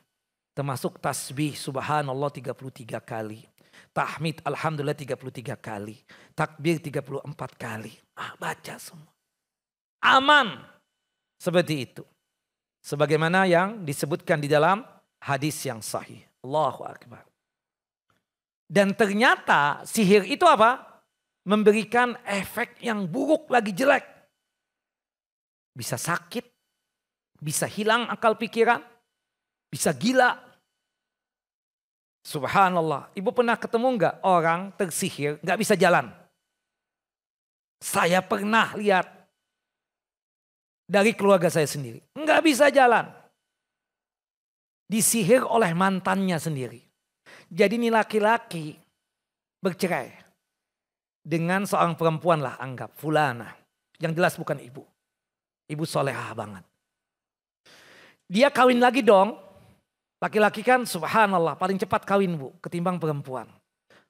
Termasuk tasbih subhanallah 33 kali. Tahmid alhamdulillah 33 kali. Takbir 34 kali. Baca semua. Aman. Seperti itu. Sebagaimana yang disebutkan di dalam hadis yang sahih. Allahu Akbar. Dan ternyata sihir itu apa? Memberikan efek yang buruk lagi jelek. Bisa sakit. Bisa hilang akal pikiran. Bisa gila. Subhanallah. Ibu pernah ketemu enggak orang tersihir enggak bisa jalan? Saya pernah lihat. Dari keluarga saya sendiri. Enggak bisa jalan. Disihir oleh mantannya sendiri. Jadi ini laki-laki bercerai. Dengan seorang perempuan lah anggap. Fulana. Yang jelas bukan ibu. Ibu solehah banget. Dia kawin lagi dong. Laki-laki kan subhanallah paling cepat kawin bu. Ketimbang perempuan.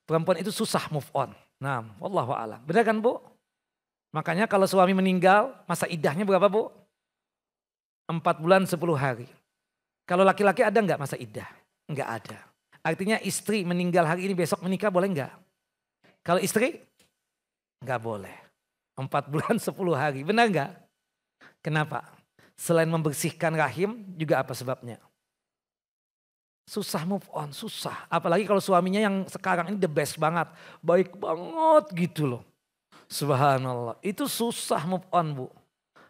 Perempuan itu susah move on. Nah wallahu a'lam. Benar kan bu? Makanya kalau suami meninggal masa iddahnya berapa bu? 4 bulan 10 hari. Kalau laki-laki ada enggak masa iddah? Enggak ada. Artinya istri meninggal hari ini besok menikah boleh enggak? Kalau istri? Enggak boleh. 4 bulan 10 hari. Benar enggak? Kenapa? Selain membersihkan rahim juga apa sebabnya? Susah move on, susah. Apalagi kalau suaminya yang sekarang ini the best banget. Baik banget gitu loh. Subhanallah. Itu susah move on bu.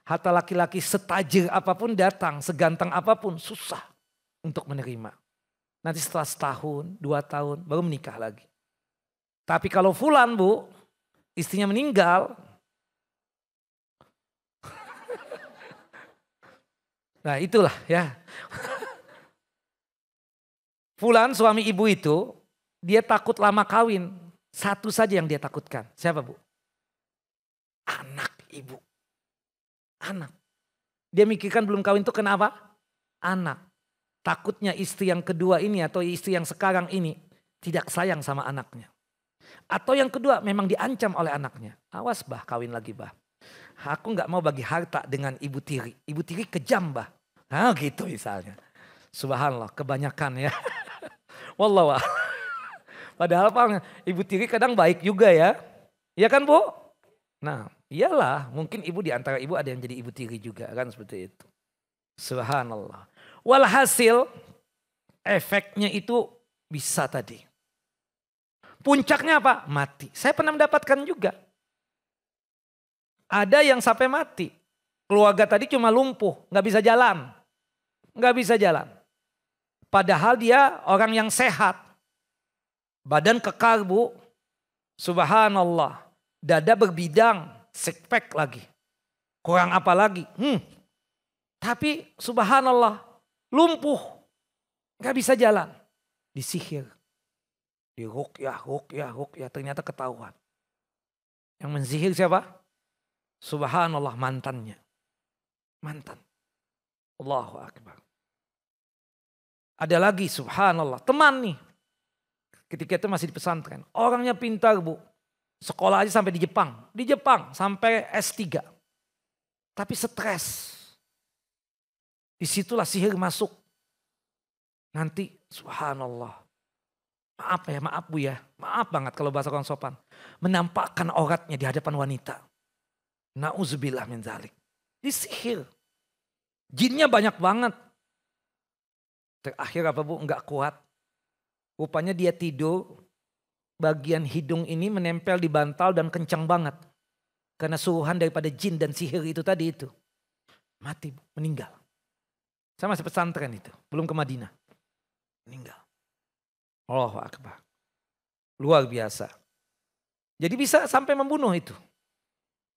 Hatta laki-laki setajir apapun datang, seganteng apapun susah untuk menerima. Nanti setelah setahun, 2 tahun baru menikah lagi. Tapi kalau fulan bu, istrinya meninggal. Nah itulah ya. Fulan suami ibu itu, dia takut lama kawin. Satu saja yang dia takutkan. Siapa bu? Anak ibu. Anak. Dia mikirkan belum kawin itu kenapa? Anak. Takutnya istri yang kedua ini atau istri yang sekarang ini tidak sayang sama anaknya. Atau yang kedua memang diancam oleh anaknya. Awas bah kawin lagi bah. Aku gak mau bagi harta dengan ibu tiri. Ibu tiri kejam bah. Nah gitu misalnya. Subhanallah kebanyakan ya. Wallah. Padahal pak ibu tiri kadang baik juga ya. Iya kan bu? Nah iyalah mungkin ibu di antara ibu ada yang jadi ibu tiri juga kan seperti itu. Subhanallah. Walhasil efeknya itu bisa tadi. Puncaknya apa? Mati. Saya pernah mendapatkan juga. Ada yang sampai mati. Keluarga tadi cuma lumpuh, gak bisa jalan. Gak bisa jalan. Padahal dia orang yang sehat. Badan kekar bu. Subhanallah. Dada berbidang. Six pack lagi. Kurang apa lagi? Tapi subhanallah. Lumpuh. Gak bisa jalan. Disihir. Diruqyah. Ternyata ketahuan. Yang mensihir siapa? Subhanallah mantannya. Mantan. Allahu Akbar. Ada lagi subhanallah. Teman nih. Ketika itu masih di pesantren. Orangnya pintar bu. Sekolah aja sampai di Jepang. Di Jepang sampai S3. Tapi stres. Disitulah sihir masuk. Nanti subhanallah. Maaf bu ya. Maaf banget kalau bahasa orang sopan. Menampakkan auratnya di hadapan wanita. Na'udzubillah min dzalik. Disihir. Jinnya banyak banget. Terakhir apa bu? Enggak kuat. Rupanya dia tidur. Bagian hidung ini menempel di bantal dan kencang banget. Karena suruhan daripada jin dan sihir itu tadi itu. Mati bu. Meninggal. Saya masih pesantren itu. Belum ke Madinah. Meninggal. Allahu Akbar. Luar biasa. Jadi bisa sampai membunuh itu.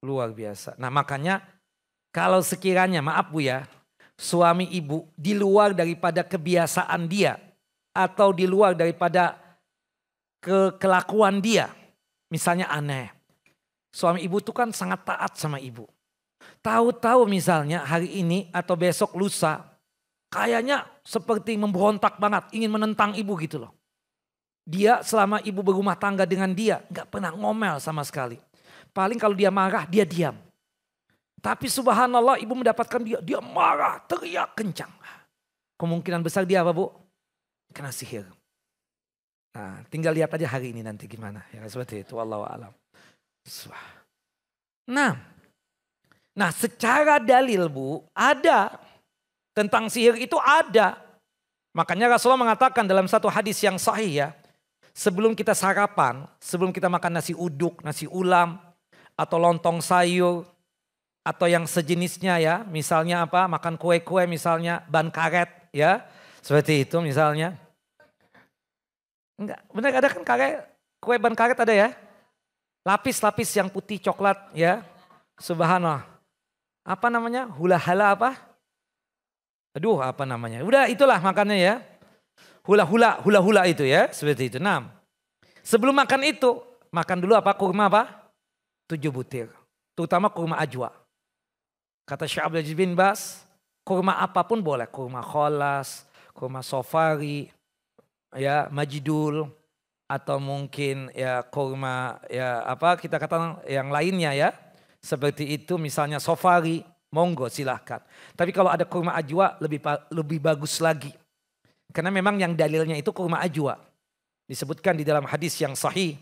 Luar biasa. Nah makanya kalau sekiranya maaf bu ya. Suami ibu di luar daripada kebiasaan dia. Atau di luar daripada kelakuan dia. Misalnya aneh. Suami ibu tuh kan sangat taat sama ibu. Tahu-tahu misalnya hari ini atau besok lusa. Kayaknya seperti memberontak banget. Ingin menentang ibu gitu loh. Dia selama ibu berumah tangga dengan dia gak pernah ngomel sama sekali. Paling kalau dia marah dia diam. Tapi subhanallah ibu mendapatkan dia marah, teriak kencang. Kemungkinan besar dia apa bu? Kena sihir. Nah, tinggal lihat aja hari ini nanti gimana. Ya seperti itu, wallahu a'lam. Nah secara dalil bu ada tentang sihir itu ada. Makanya Rasulullah mengatakan dalam satu hadis yang sahih ya. Sebelum kita sarapan, sebelum kita makan nasi uduk, nasi ulam, atau lontong sayur, atau yang sejenisnya ya, misalnya apa, makan kue-kue misalnya, ban karet ya, seperti itu misalnya. Enggak, benar ada kan kue ban karet ada ya? Lapis-lapis yang putih coklat ya, subhanallah. Apa namanya, hula-hala apa? Aduh apa namanya, udah itulah makannya ya. Hula-hula itu ya, seperti itu. Nah, sebelum makan itu, makan dulu apa, kurma apa? 7 butir, terutama kurma ajwa. Kata Syekh Abdul Aziz bin Bas, kurma apapun boleh. Kurma kholas, kurma sofari, ya majidul. Atau mungkin ya kurma ya apa kita katakan yang lainnya ya. Seperti itu misalnya sofari, monggo silahkan. Tapi kalau ada kurma ajwa lebih bagus lagi. Karena memang yang dalilnya itu kurma ajwa. Disebutkan di dalam hadis yang sahih.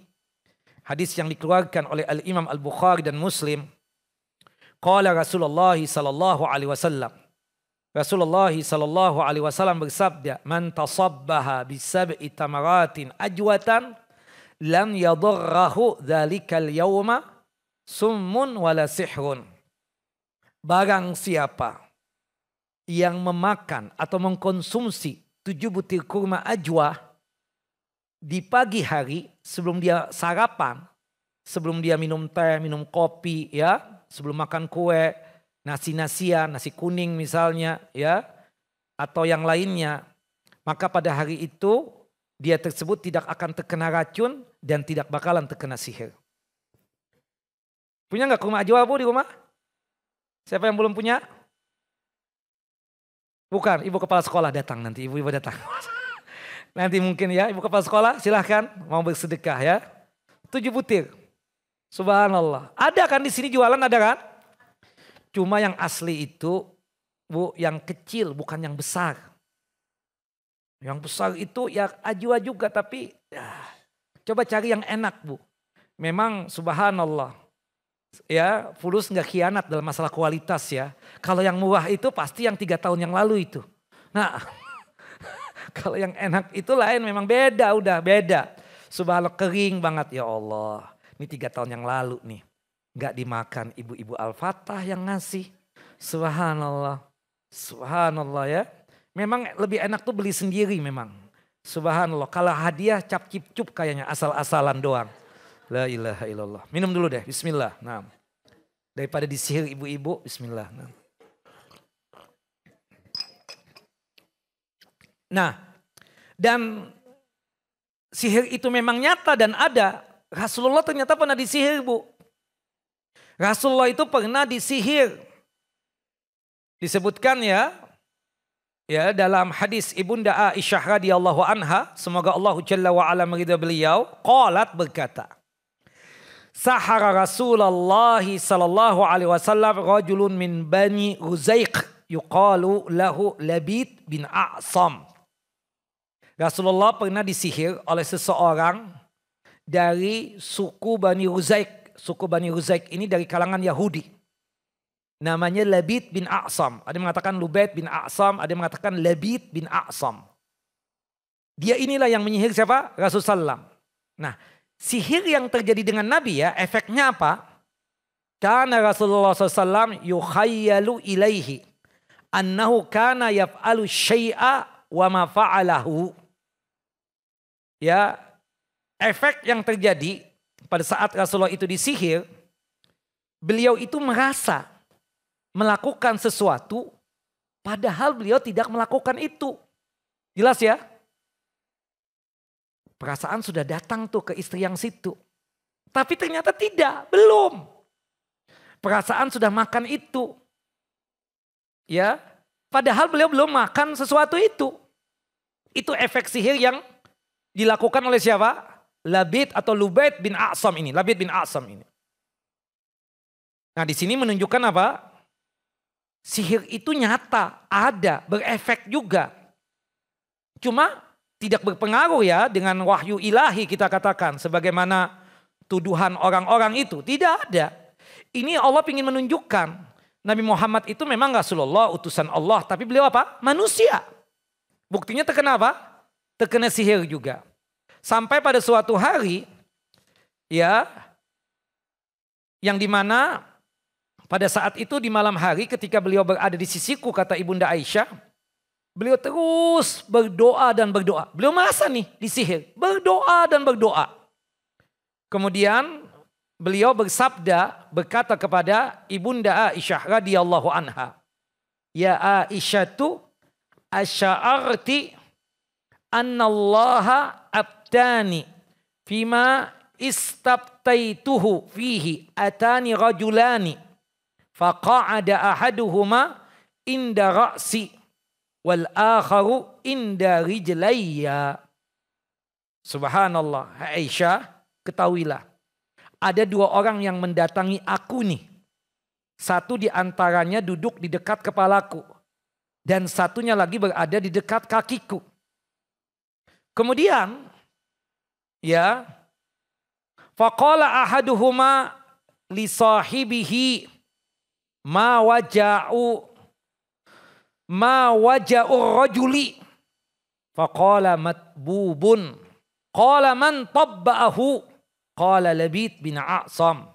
Hadis yang dikeluarkan oleh Al-Imam Al-Bukhari dan Muslim. Qala Rasulullah sallallahu alaihi wasallam. Rasulullah sallallahu alaihi wasallam bersabda, "Man tasabbaha bi sab'i tamaratin ajwatan lam yadurrahu dzalikal yawma summun wala sihrun." Barang siapa yang memakan atau mengkonsumsi 7 butir kurma ajwa di pagi hari sebelum dia sarapan, sebelum dia minum teh, minum kopi ya, sebelum makan kue, nasi-nasian, nasi kuning misalnya ya, atau yang lainnya, maka pada hari itu dia tersebut tidak akan terkena racun dan tidak bakalan terkena sihir. Punya nggak kurma ajwa bu di rumah? Siapa yang belum punya? Bukan, ibu kepala sekolah datang nanti, ibu-ibu datang. Nanti mungkin ya, ibu kepala sekolah silahkan mau bersedekah ya. 7 butir. Subhanallah. Ada kan di sini jualan ada kan? Cuma yang asli itu bu yang kecil bukan yang besar. Yang besar itu ya ajwa juga tapi ya, coba cari yang enak bu. Memang subhanallah. Ya Fulus nggak khianat dalam masalah kualitas ya. Kalau yang murah itu pasti yang 3 tahun yang lalu itu. Nah kalau yang enak itu lain memang beda udah beda. Subhanallah kering banget ya Allah. Ini 3 tahun yang lalu nih. Gak dimakan ibu-ibu Al-Fatah yang ngasih. Subhanallah. Subhanallah ya. Memang lebih enak tuh beli sendiri memang. Subhanallah. Kalau hadiah cap cip cup kayaknya asal-asalan doang. La ilaha illallah. Minum dulu deh. Bismillah. Nah. Daripada disihir ibu-ibu. Bismillah. Nah. Dan sihir itu memang nyata dan ada. Rasulullah ternyata pernah disihir bu. Rasulullah itu pernah disihir. Disebutkan ya dalam hadis Ibunda Aisyah radhiyallahu anha, semoga Allah Jalla wa ala meridha beliau, qalat berkata, sahara Rasulullah sallallahu alaihi wasallam rajulun min Bani Uzaiq yuqalu lahu Labid bin A'sam. Rasulullah pernah disihir oleh seseorang dari suku Bani Uzaiq. Suku Bani Uzaiq ini dari kalangan Yahudi. Namanya Labid bin A'sam. Ada yang mengatakan Lubaid bin A'sam, ada yang mengatakan Labid bin A'sam. Dia inilah yang menyihir siapa? Rasulullah. Nah, sihir yang terjadi dengan Nabi ya, efeknya apa? Karena Rasulullah SAW yukhayyalu ilaihi annahu kana yaf'alu syai'a wa ma fa'alahu. Ya, efek yang terjadi pada saat Rasulullah itu disihir, beliau itu merasa melakukan sesuatu padahal beliau tidak melakukan itu. Jelas ya? Perasaan sudah datang tuh ke istri yang situ. Tapi ternyata tidak, belum. Perasaan sudah makan itu. Ya, padahal beliau belum makan sesuatu itu. Itu efek sihir yang Dilakukan oleh siapa? Labid atau Lubaid bin A'sam ini. Labid bin A'sam ini. Nah di sini menunjukkan apa? Sihir itu nyata, ada, berefek juga. Cuma tidak berpengaruh ya dengan wahyu ilahi kita katakan. Sebagaimana tuduhan orang-orang itu. Tidak ada. Ini Allah ingin menunjukkan. Nabi Muhammad itu memang Rasulullah, utusan Allah. Tapi beliau apa? Manusia. Buktinya terkena apa? Terkena sihir juga. Sampai pada suatu hari. Ya. Yang dimana pada saat itu di malam hari ketika beliau berada di sisiku kata Ibunda Aisyah. Beliau terus berdoa dan berdoa. Beliau merasa nih disihir. Berdoa dan berdoa. Kemudian beliau bersabda, berkata kepada Ibunda Aisyah radhiyallahu anha. Ya Aisyatu asya'arti annallaha abtani fima istabtaituhu fihi atani rajulani faqa'ada ahaduhuma inda ra'si wal akharu inda rijlayya. Subhanallah. Aisyah, ketahuilah. Ada dua orang yang mendatangi aku nih. Satu di antaranya duduk di dekat kepalaku. Dan satunya lagi berada di dekat kakiku. Kemudian, ya, faqala ahaduhuma li sahibihi ma waja'ur rajuli. Faqala matbubun. Qala man tabba'ahu. Qala Labid bin A'sam.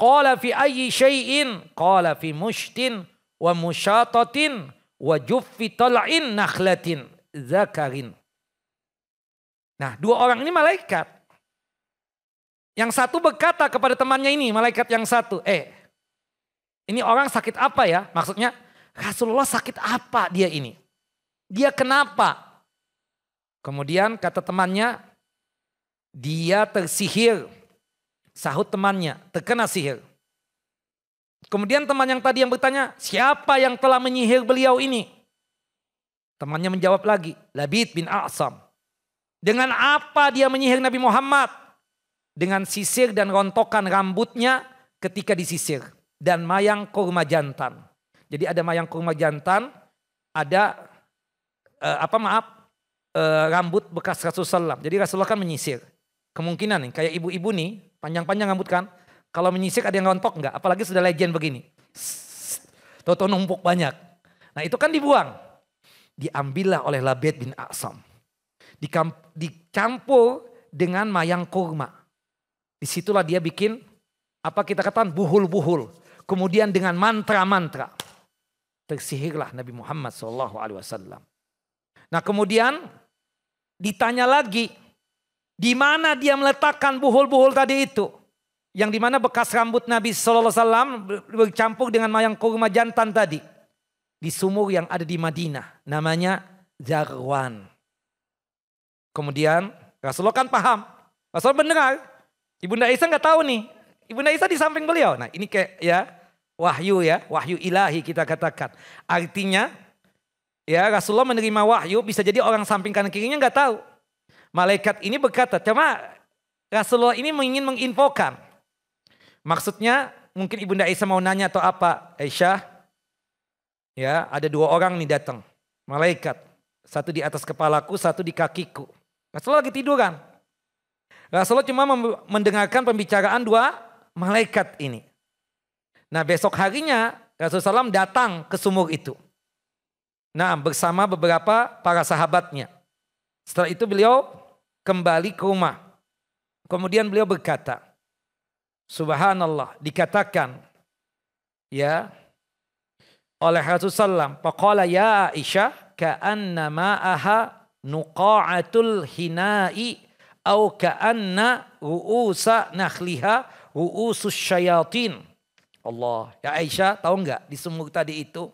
Qala fi ayyi syai'in. Qala fi mushtin wa musyatatin wa juffi tal'in nakhlatin zakarin. Nah, dua orang ini malaikat. Yang satu berkata kepada temannya ini, malaikat yang satu, ini orang sakit apa ya? Maksudnya Rasulullah sakit apa dia ini? Dia kenapa? Kemudian kata temannya, dia tersihir. Sahut temannya, terkena sihir. Kemudian teman yang tadi yang bertanya, siapa yang telah menyihir beliau ini? Temannya menjawab lagi, Labid bin A'sam. Dengan apa dia menyihir Nabi Muhammad? Dengan sisir dan rontokan rambutnya ketika disisir. Dan mayang kurma jantan. Jadi ada mayang kurma jantan, ada rambut bekas Rasulullah SAW. Jadi Rasulullah kan menyisir. Kemungkinan nih, kayak ibu-ibu nih, panjang-panjang rambut kan. Kalau menyisir ada yang rontok enggak? Apalagi sudah legend begini. Toto numpuk banyak. Nah itu kan dibuang. Diambillah oleh Labid bin A'sam. Dicampur dengan mayang kurma. Disitulah dia bikin, apa kita katakan, buhul-buhul. Kemudian dengan mantra-mantra. Tersihirlah Nabi Muhammad SAW. Nah kemudian ditanya lagi. Di mana dia meletakkan buhul-buhul tadi itu. Yang dimana bekas rambut Nabi SAW bercampur dengan mayang kurma jantan tadi. Di sumur yang ada di Madinah. Namanya Zarwan. Kemudian Rasulullah kan paham. Rasulullah mendengar. Ibunda Aisyah nggak tahu nih. Ibunda Aisyah di samping beliau. Nah ini kayak ya wahyu ya. Wahyu ilahi kita katakan. Artinya ya Rasulullah menerima wahyu. Bisa jadi orang samping kanan kirinya nggak tahu. Malaikat ini berkata. Cuma Rasulullah ini ingin menginfokan. Maksudnya mungkin Ibunda Aisyah mau nanya atau apa. Aisyah ya ada dua orang nih datang. Malaikat. Satu di atas kepalaku, satu di kakiku. Rasulullah lagi tiduran. Rasulullah cuma mendengarkan pembicaraan dua malaikat ini. Nah besok harinya Rasulullah SAW datang ke sumur itu. Nah bersama beberapa para sahabatnya. Setelah itu beliau kembali ke rumah. Kemudian beliau berkata, Subhanallah, dikatakan ya oleh Rasulullah SAW, faqala ya Aisyah ka'anna ma'aha nuqa'atul hina'i au ka'anna ru'usa nakhliha ru'usus syayatin. Allah, ya Aisyah tahu enggak di sumur tadi itu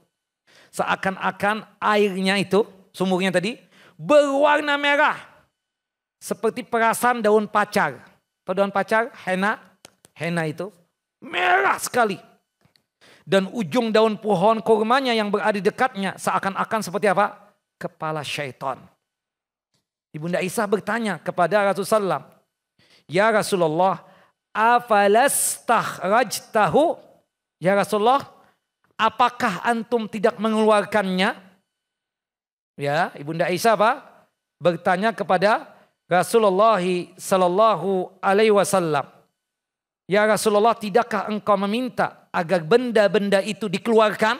seakan-akan airnya itu, sumurnya tadi berwarna merah seperti perasan daun pacar. Tahu daun pacar? Henna itu merah sekali. Dan ujung daun pohon kurmanya yang berada di dekatnya seakan-akan seperti apa? Kepala syaitan. Ibunda Aisyah bertanya kepada Rasulullah, ya Rasulullah, afalastakhrajtahu? Ya Rasulullah, apakah antum tidak mengeluarkannya? Ya, Ibunda Aisyah apa? Bertanya kepada Rasulullah sallallahu alaihi wasallam. Ya Rasulullah, tidakkah engkau meminta agar benda-benda itu dikeluarkan?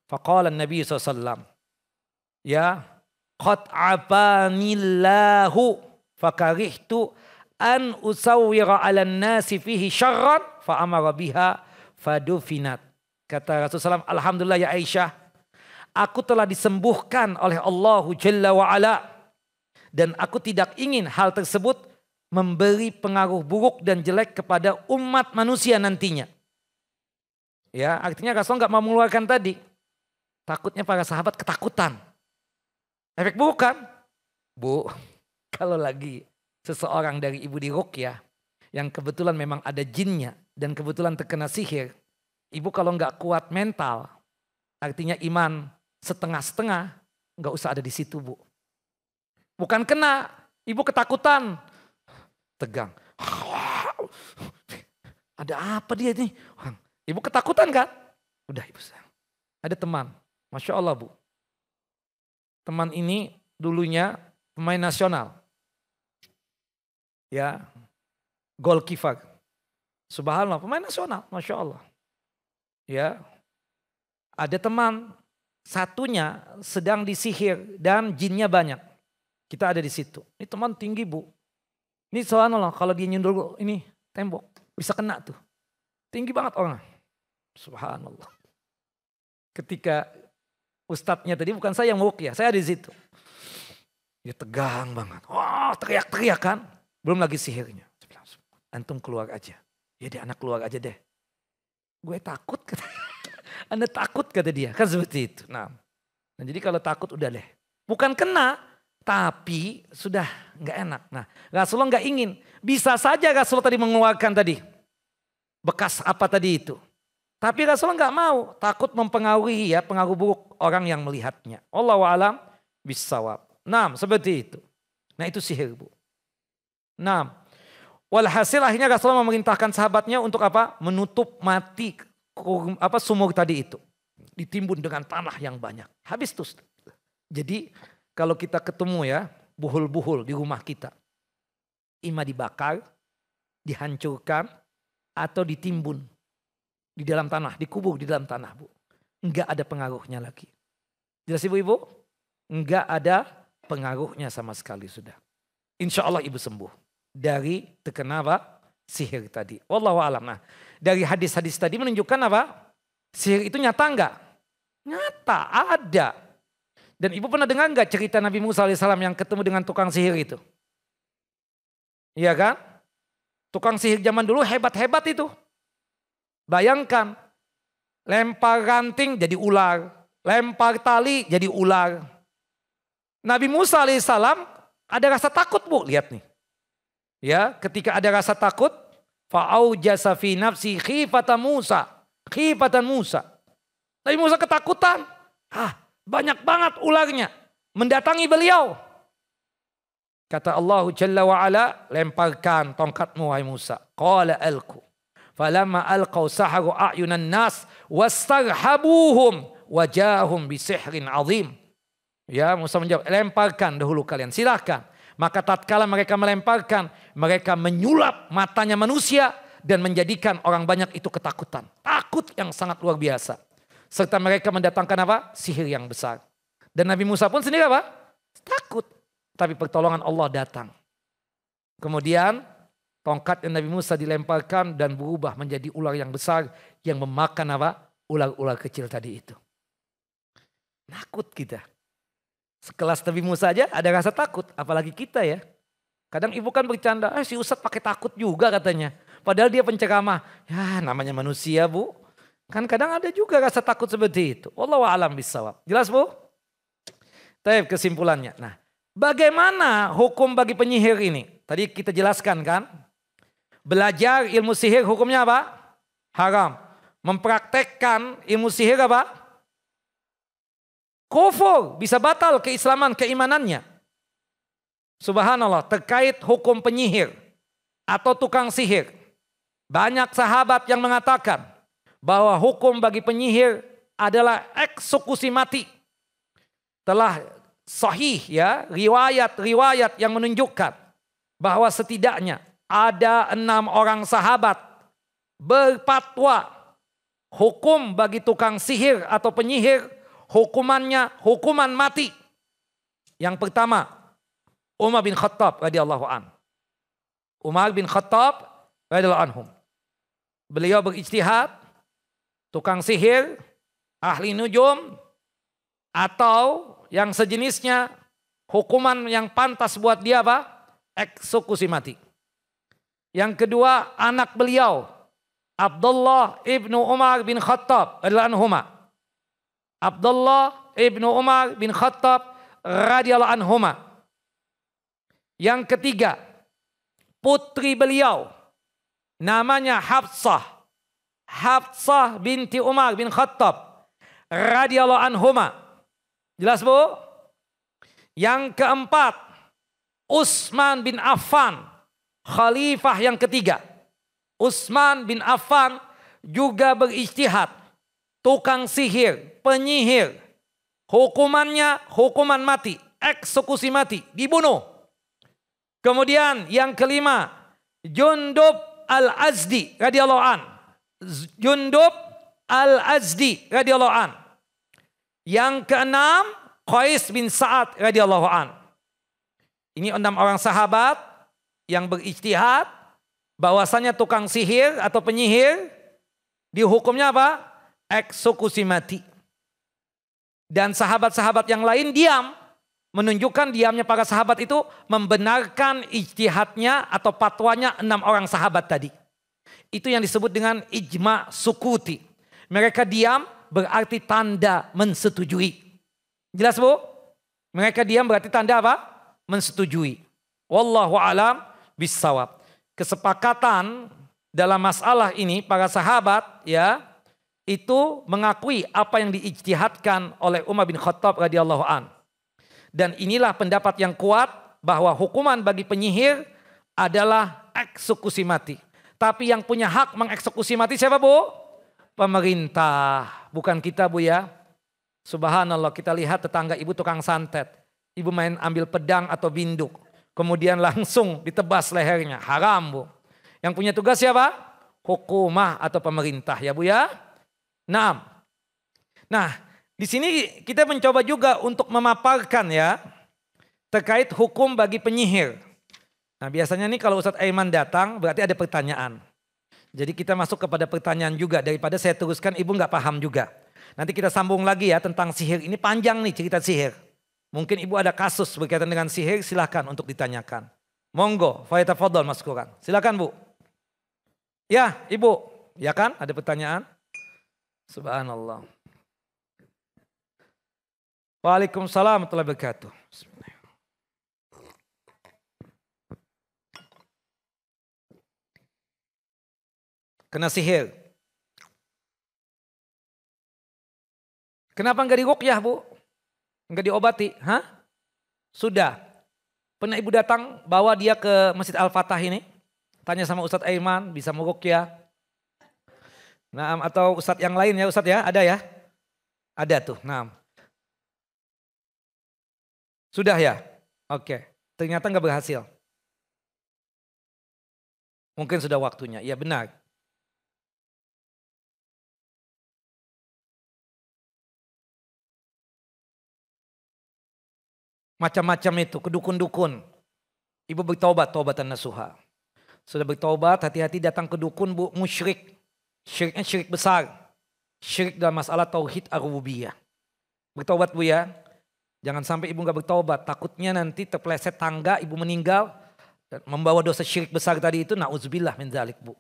Faqala Nabi SAW, ya, qad afanillahu fakarihtu an usawwira 'alan nasi fihi syarran fa amara biha fadufinat. Kata Rasulullah SAW, alhamdulillah ya Aisyah, aku telah disembuhkan oleh Allah Jalla wa Ala, dan aku tidak ingin hal tersebut memberi pengaruh buruk dan jelek kepada umat manusia nantinya. Ya, artinya Rasul nggak mau mengeluarkan tadi. Takutnya para sahabat ketakutan. Efek buruk kan? Bu, kalau lagi seseorang dari ibu diruqyah yang kebetulan memang ada jinnya dan kebetulan terkena sihir, ibu kalau nggak kuat mental, artinya iman setengah-setengah, nggak usah ada di situ, Bu. Bukan kena, ibu ketakutan, tegang. Ada apa dia nih? Ibu ketakutan kan? Udah ibu sayang. Ada teman, Masya Allah Bu. Teman ini dulunya pemain nasional. Ya, goalkeeper. Subhanallah, pemain nasional, Masya Allah. Ya, ada teman satunya sedang disihir dan jinnya banyak. Kita ada di situ. Ini teman tinggi Bu. Ini subhanallah, kalau dia nyundul ini tembok bisa kena tuh. Tinggi banget orang. Subhanallah. Ketika ustadznya tadi bukan saya yang meruqyah, saya ada di situ. Dia tegang banget. Wah, teriak-teriak kan. Belum lagi sihirnya. Antum keluar aja. Ya deh, anak keluar aja deh. Gue takut kata. Anda takut kata dia. Kan seperti itu. Nah, jadi kalau takut udah deh. Bukan kena, tapi sudah nggak enak. Nah, Rasulullah nggak ingin. Bisa saja Rasulullah tadi mengeluarkan tadi bekas apa tadi itu. Tapi Rasulullah nggak mau, takut mempengaruhi ya, pengaruh buruk orang yang melihatnya. Wallahu a'lam bissawab. Nah, seperti itu. Nah, itu sihir, Bu. Nah, walhasil akhirnya Rasulullah memerintahkan sahabatnya untuk apa? Menutup mati sumur tadi itu. Ditimbun dengan tanah yang banyak. Habis tuh. Jadi kalau kita ketemu ya, buhul-buhul di rumah kita. Ima dibakar, dihancurkan, atau ditimbun. Di dalam tanah, dikubur di dalam tanah, Bu. Enggak ada pengaruhnya lagi. Jelas ibu-ibu? Enggak ada pengaruhnya sama sekali sudah. Insya Allah ibu sembuh. Dari terkena apa? Sihir tadi. Wallahu a'lam. Nah, dari hadis-hadis tadi menunjukkan apa? Sihir itu nyata enggak? Nyata, ada. Dan ibu pernah dengar enggak cerita Nabi Musa alaihissalam yang ketemu dengan tukang sihir itu? Iya kan? Tukang sihir zaman dulu hebat-hebat itu. Bayangkan, lempar ranting jadi ular, lempar tali jadi ular. Nabi Musa alaihissalam ada rasa takut Bu, lihat nih. Ya, ketika ada rasa takut, fa'aujasa fi nafsi khifatan Musa. Nabi Musa ketakutan. Banyak banget ularnya mendatangi beliau. Kata Allah Jalla wa Ala, lemparkan tongkatmu wahai Musa. Qala alqu. Falamma alqaw saharu a'yunan nas wastarhabuhum wajahum bisihrin azim. Ya, Musa menjawab, lemparkan dahulu kalian, silahkan. Maka tatkala mereka melemparkan, mereka menyulap matanya manusia dan menjadikan orang banyak itu ketakutan. Takut yang sangat luar biasa. Serta mereka mendatangkan apa? Sihir yang besar. Dan Nabi Musa pun sendiri apa? Takut. Tapi pertolongan Allah datang. Kemudian tongkat Nabi Musa dilemparkan dan berubah menjadi ular yang besar yang memakan apa? Ular-ular kecil tadi itu. Takut kita. Sekelas Nabi Musa aja ada rasa takut, apalagi kita ya. Kadang ibu kan bercanda, si Ustadz pakai takut juga katanya. Padahal dia penceramah. Ya namanya manusia Bu. Kan kadang ada juga rasa takut seperti itu. Wallahu a'lam bissawab. Jelas Bu? Tapi kesimpulannya. Nah, bagaimana hukum bagi penyihir ini? Tadi kita jelaskan kan. Belajar ilmu sihir hukumnya apa? Haram. Mempraktekkan ilmu sihir apa? Kufur, bisa batal keislaman, keimanannya. Subhanallah, terkait hukum penyihir atau tukang sihir. Banyak sahabat yang mengatakan bahwa hukum bagi penyihir adalah eksekusi mati. Telah sahih ya, riwayat-riwayat yang menunjukkan bahwa setidaknya ada 6 orang sahabat berfatwa hukum bagi tukang sihir atau penyihir hukumannya hukuman mati. Yang pertama, Umar bin Khattab radhiyallahu an. Umar bin Khattab radhiyallahu anhum. Beliau berijtihad, tukang sihir, ahli nujum, atau yang sejenisnya, hukuman yang pantas buat dia apa? Eksekusi mati. Yang kedua, anak beliau, Abdullah ibnu Umar bin Khattab radhiyallahu anhuma. Abdullah ibnu Umar bin Khattab radhiyallahu anhuma. Yang ketiga, putri beliau, namanya Hafsah. Hafsah binti Umar bin Khattab radhiyallahu anhuma. Jelas Bu? Yang keempat, Utsman bin Affan, khalifah yang ketiga. Utsman bin Affan juga berijtihad, tukang sihir, penyihir, hukumannya hukuman mati, eksekusi mati, dibunuh. Kemudian yang kelima, Jundub al-Azdi radhiyallahu an. Jundub al-Azdi radhiyallahu an. Yang keenam, Qais bin Sa'ad radhiyallahu an. Ini 6 orang sahabat yang berijtihad bahwasanya tukang sihir atau penyihir dihukumnya apa? Eksekusi mati. Dan sahabat-sahabat yang lain diam. Menunjukkan diamnya para sahabat itu membenarkan ijtihadnya atau fatwanya 6 orang sahabat tadi. Itu yang disebut dengan ijma sukuti. Mereka diam berarti tanda mensetujui. Jelas Bu? Mereka diam berarti tanda apa? Mensetujui. Wallahu alam bissawab. Kesepakatan dalam masalah ini para sahabat ya itu mengakui apa yang diijtihadkan oleh Umar bin Khattab radhiyallahu an. Dan inilah pendapat yang kuat bahwa hukuman bagi penyihir adalah eksekusi mati. Tapi yang punya hak mengeksekusi mati siapa Bu? Pemerintah, bukan kita Bu ya. Subhanallah, kita lihat tetangga ibu tukang santet. Ibu main ambil pedang atau binduk. Kemudian langsung ditebas lehernya. Haram Bu. Yang punya tugas siapa? Hukumah atau pemerintah ya Bu ya. Nah, di sini kita mencoba juga untuk memaparkan ya terkait hukum bagi penyihir. Nah biasanya nih kalau Ustadz Aiman datang berarti ada pertanyaan. Jadi kita masuk kepada pertanyaan juga daripada saya teruskan ibu nggak paham juga. Nanti kita sambung lagi ya tentang sihir. Ini panjang nih cerita sihir. Mungkin ibu ada kasus berkaitan dengan sihir, silahkan untuk ditanyakan. Monggo, fayatafadhal Mas Quran. Silakan Bu. Ya ibu, ya kan ada pertanyaan? Subhanallah. Waalaikumsalam warahmatullahi wabarakatuh. Kena sihir. Kenapa enggak diruqyah Bu? Enggak diobati? Hah? Sudah. Pernah ibu datang bawa dia ke Masjid Al-Fatah ini? Tanya sama Ustadz Aiman, bisa meruqyah? Nah, atau Ustadz yang lain ya Ustadz ya? Ada ya? Ada tuh, nah. Sudah ya? Oke. Ternyata enggak berhasil. Mungkin sudah waktunya. Iya benar. Macam-macam itu, kedukun-dukun. Ibu bertaubat, taubatan nasuha. Sudah bertaubat, hati-hati datang ke dukun Bu, musyrik. Syiriknya syirik besar. Syirik dalam masalah tauhid ar-rububiyah. Bertaubat Bu ya. Jangan sampai ibu gak bertaubat. Takutnya nanti terpeleset tangga, ibu meninggal. Dan membawa dosa syirik besar tadi itu, na'udzubillah min dzalik Bu.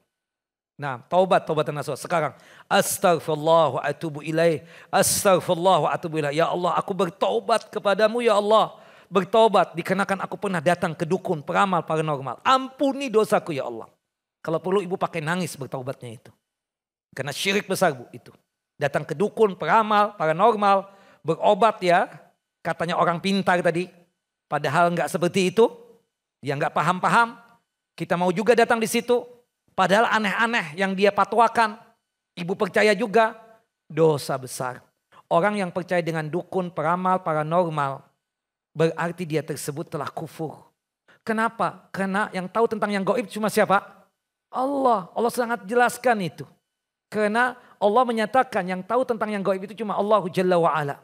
Nah, taubatan nasuha. Sekarang, astaghfirullah wa atubu ilaih. Astaghfirullah wa atubu ilaih. Ya Allah, aku bertaubat kepadamu ya Allah. Bertaubat dikarenakan aku pernah datang ke dukun, peramal, paranormal. Ampuni dosaku ya Allah. Kalau perlu ibu pakai nangis bertaubatnya itu. Karena syirik besar Bu itu. Datang ke dukun, peramal, paranormal, berobat ya. Katanya orang pintar tadi. Padahal enggak seperti itu. Dia nggak paham-paham, kita mau juga datang di situ. Padahal aneh-aneh yang dia patwakan, ibu percaya juga, dosa besar. Orang yang percaya dengan dukun, peramal, paranormal, berarti dia tersebut telah kufur. Kenapa? Karena yang tahu tentang yang gaib cuma siapa? Allah. Allah sangat jelaskan itu. Karena Allah menyatakan yang tahu tentang yang gaib itu cuma Allah Jalla wa'ala.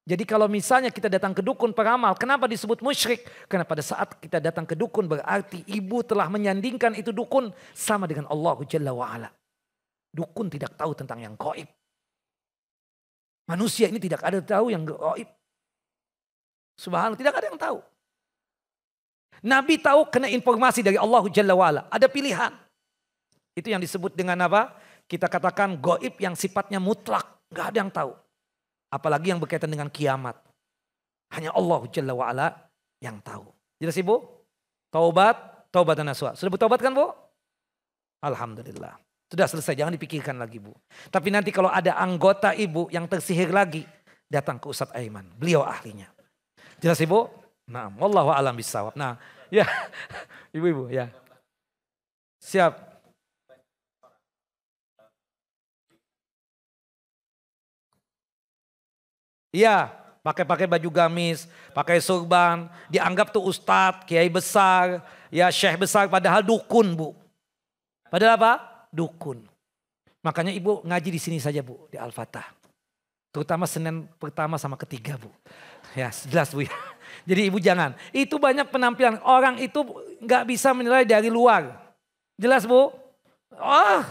Jadi kalau misalnya kita datang ke dukun peramal, kenapa disebut musyrik? Karena pada saat kita datang ke dukun berarti ibu telah menyandingkan itu dukun sama dengan Allah Jalla wa'ala. Dukun tidak tahu tentang yang gaib. Manusia ini tidak ada tahu yang gaib. Subhanallah, tidak ada yang tahu. Nabi tahu kena informasi dari Allah Jalla wa'ala. Ada pilihan. Itu yang disebut dengan apa? Kita katakan gaib yang sifatnya mutlak. Gak ada yang tahu. Apalagi yang berkaitan dengan kiamat. Hanya Allah Jalla wa'ala yang tahu. Jelas ibu? Taubat dan nasuha. Sudah bertobat kan bu? Alhamdulillah. Sudah selesai, jangan dipikirkan lagi bu. Tapi nanti kalau ada anggota ibu yang tersihir lagi. Datang ke Ustadz Aiman. Beliau ahlinya. Jelas ibu? Nah, wallahu a'lam bishawab. Nah, ya, ibu-ibu ya. Siap. Iya, pakai baju gamis, pakai surban, dianggap tuh ustadz, kiai besar, ya syekh besar, padahal dukun bu. Padahal apa? Dukun. Makanya ibu ngaji di sini saja bu, di Al-Fatah. Terutama Senin pertama sama ketiga bu. Ya jelas bu ya. Jadi ibu jangan. Itu banyak penampilan. Orang itu gak bisa menilai dari luar. Jelas bu? Oh,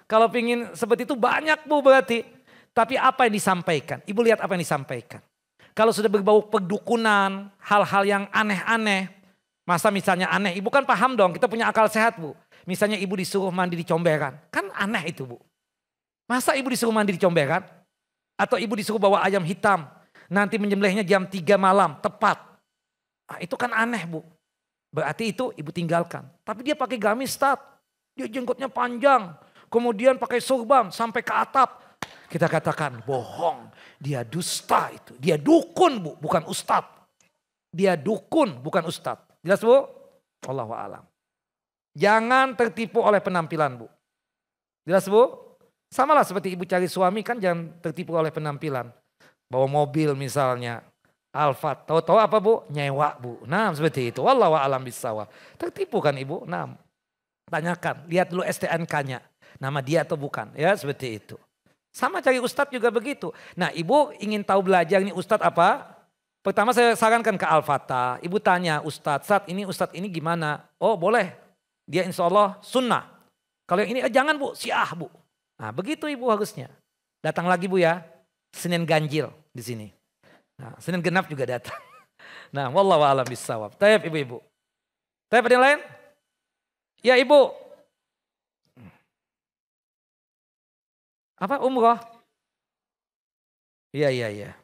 kalau pingin seperti itu banyak bu berarti. Tapi apa yang disampaikan? Ibu lihat apa yang disampaikan. Kalau sudah berbau perdukunan, hal-hal yang aneh-aneh. Masa misalnya aneh, ibu kan paham dong, kita punya akal sehat bu. Misalnya ibu disuruh mandi di comberan, kan aneh itu bu. Masa ibu disuruh mandi di comberan? Atau ibu disuruh bawa ayam hitam, nanti menyembelihnya jam 3 malam, tepat. Nah, itu kan aneh bu. Berarti itu ibu tinggalkan. Tapi dia pakai gamis Ustaz, dia jenggotnya panjang. Kemudian pakai surban sampai ke atap. Kita katakan bohong, dia dusta itu. Dia dukun bu, bukan ustadz. Dia dukun, bukan ustadz. Jelas bu? Wallahu a'lam. Jangan tertipu oleh penampilan bu. Jelas bu? Samalah seperti ibu cari suami kan jangan tertipu oleh penampilan. Bawa mobil misalnya, Alphard. Tahu-tahu apa bu? Nyewa bu. Nah seperti itu. Wallahu a'lam bishawab. Tertipu kan ibu? Nah tanyakan, lihat dulu STNK-nya. Nama dia atau bukan? Ya seperti itu. Sama cari ustadz juga begitu. Nah ibu ingin tahu belajar ini ustadz apa? Pertama saya sarankan ke Al-Fatah. Ibu tanya ustadz ini gimana? Oh boleh. Dia insya Allah sunnah. Kalau yang ini jangan bu, syiah bu. Nah begitu ibu harusnya. Datang lagi bu ya. Senin ganjil di sini. Nah, Senin genap juga datang. Nah wallahu a'lam bishawab. Taib ibu-ibu. Taib ada yang lain? Ya ibu. Apa umroh? Iya.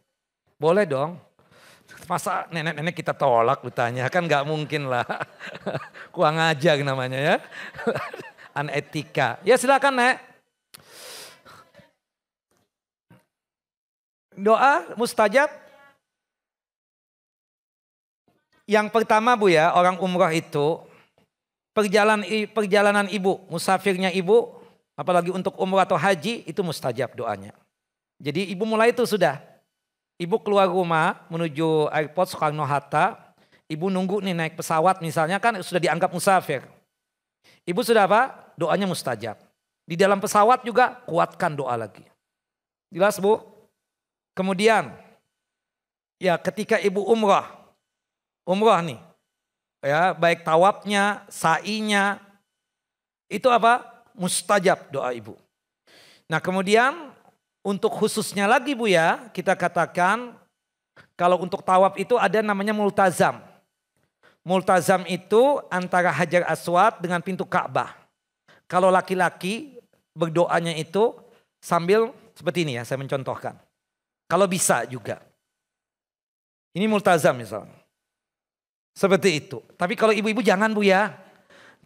Boleh dong. Masa nenek-nenek kita tolak ditanya kan gak mungkin lah. Kurang ajar namanya ya. Anetika. Ya silakan nek. Doa mustajab. Yang pertama bu ya orang umroh itu. Perjalanan ibu, musafirnya ibu. Apalagi untuk umrah atau haji itu mustajab doanya. Jadi ibu mulai itu sudah. Ibu keluar rumah menuju airport Soekarno-Hatta. Ibu nunggu nih naik pesawat misalnya kan sudah dianggap musafir. Ibu sudah apa? Doanya mustajab. Di dalam pesawat juga kuatkan doa lagi. Jelas bu? Kemudian ya ketika ibu umrah nih. Ya baik tawafnya, sa'inya. Itu apa? Mustajab doa ibu. Nah kemudian untuk khususnya lagi bu ya kita katakan kalau untuk tawaf itu ada namanya multazam. Multazam itu antara Hajar Aswad dengan pintu Ka'bah. Kalau laki-laki berdoanya itu sambil seperti ini ya saya mencontohkan. Kalau bisa juga. Ini multazam misalnya. Seperti itu. Tapi kalau ibu-ibu jangan bu ya.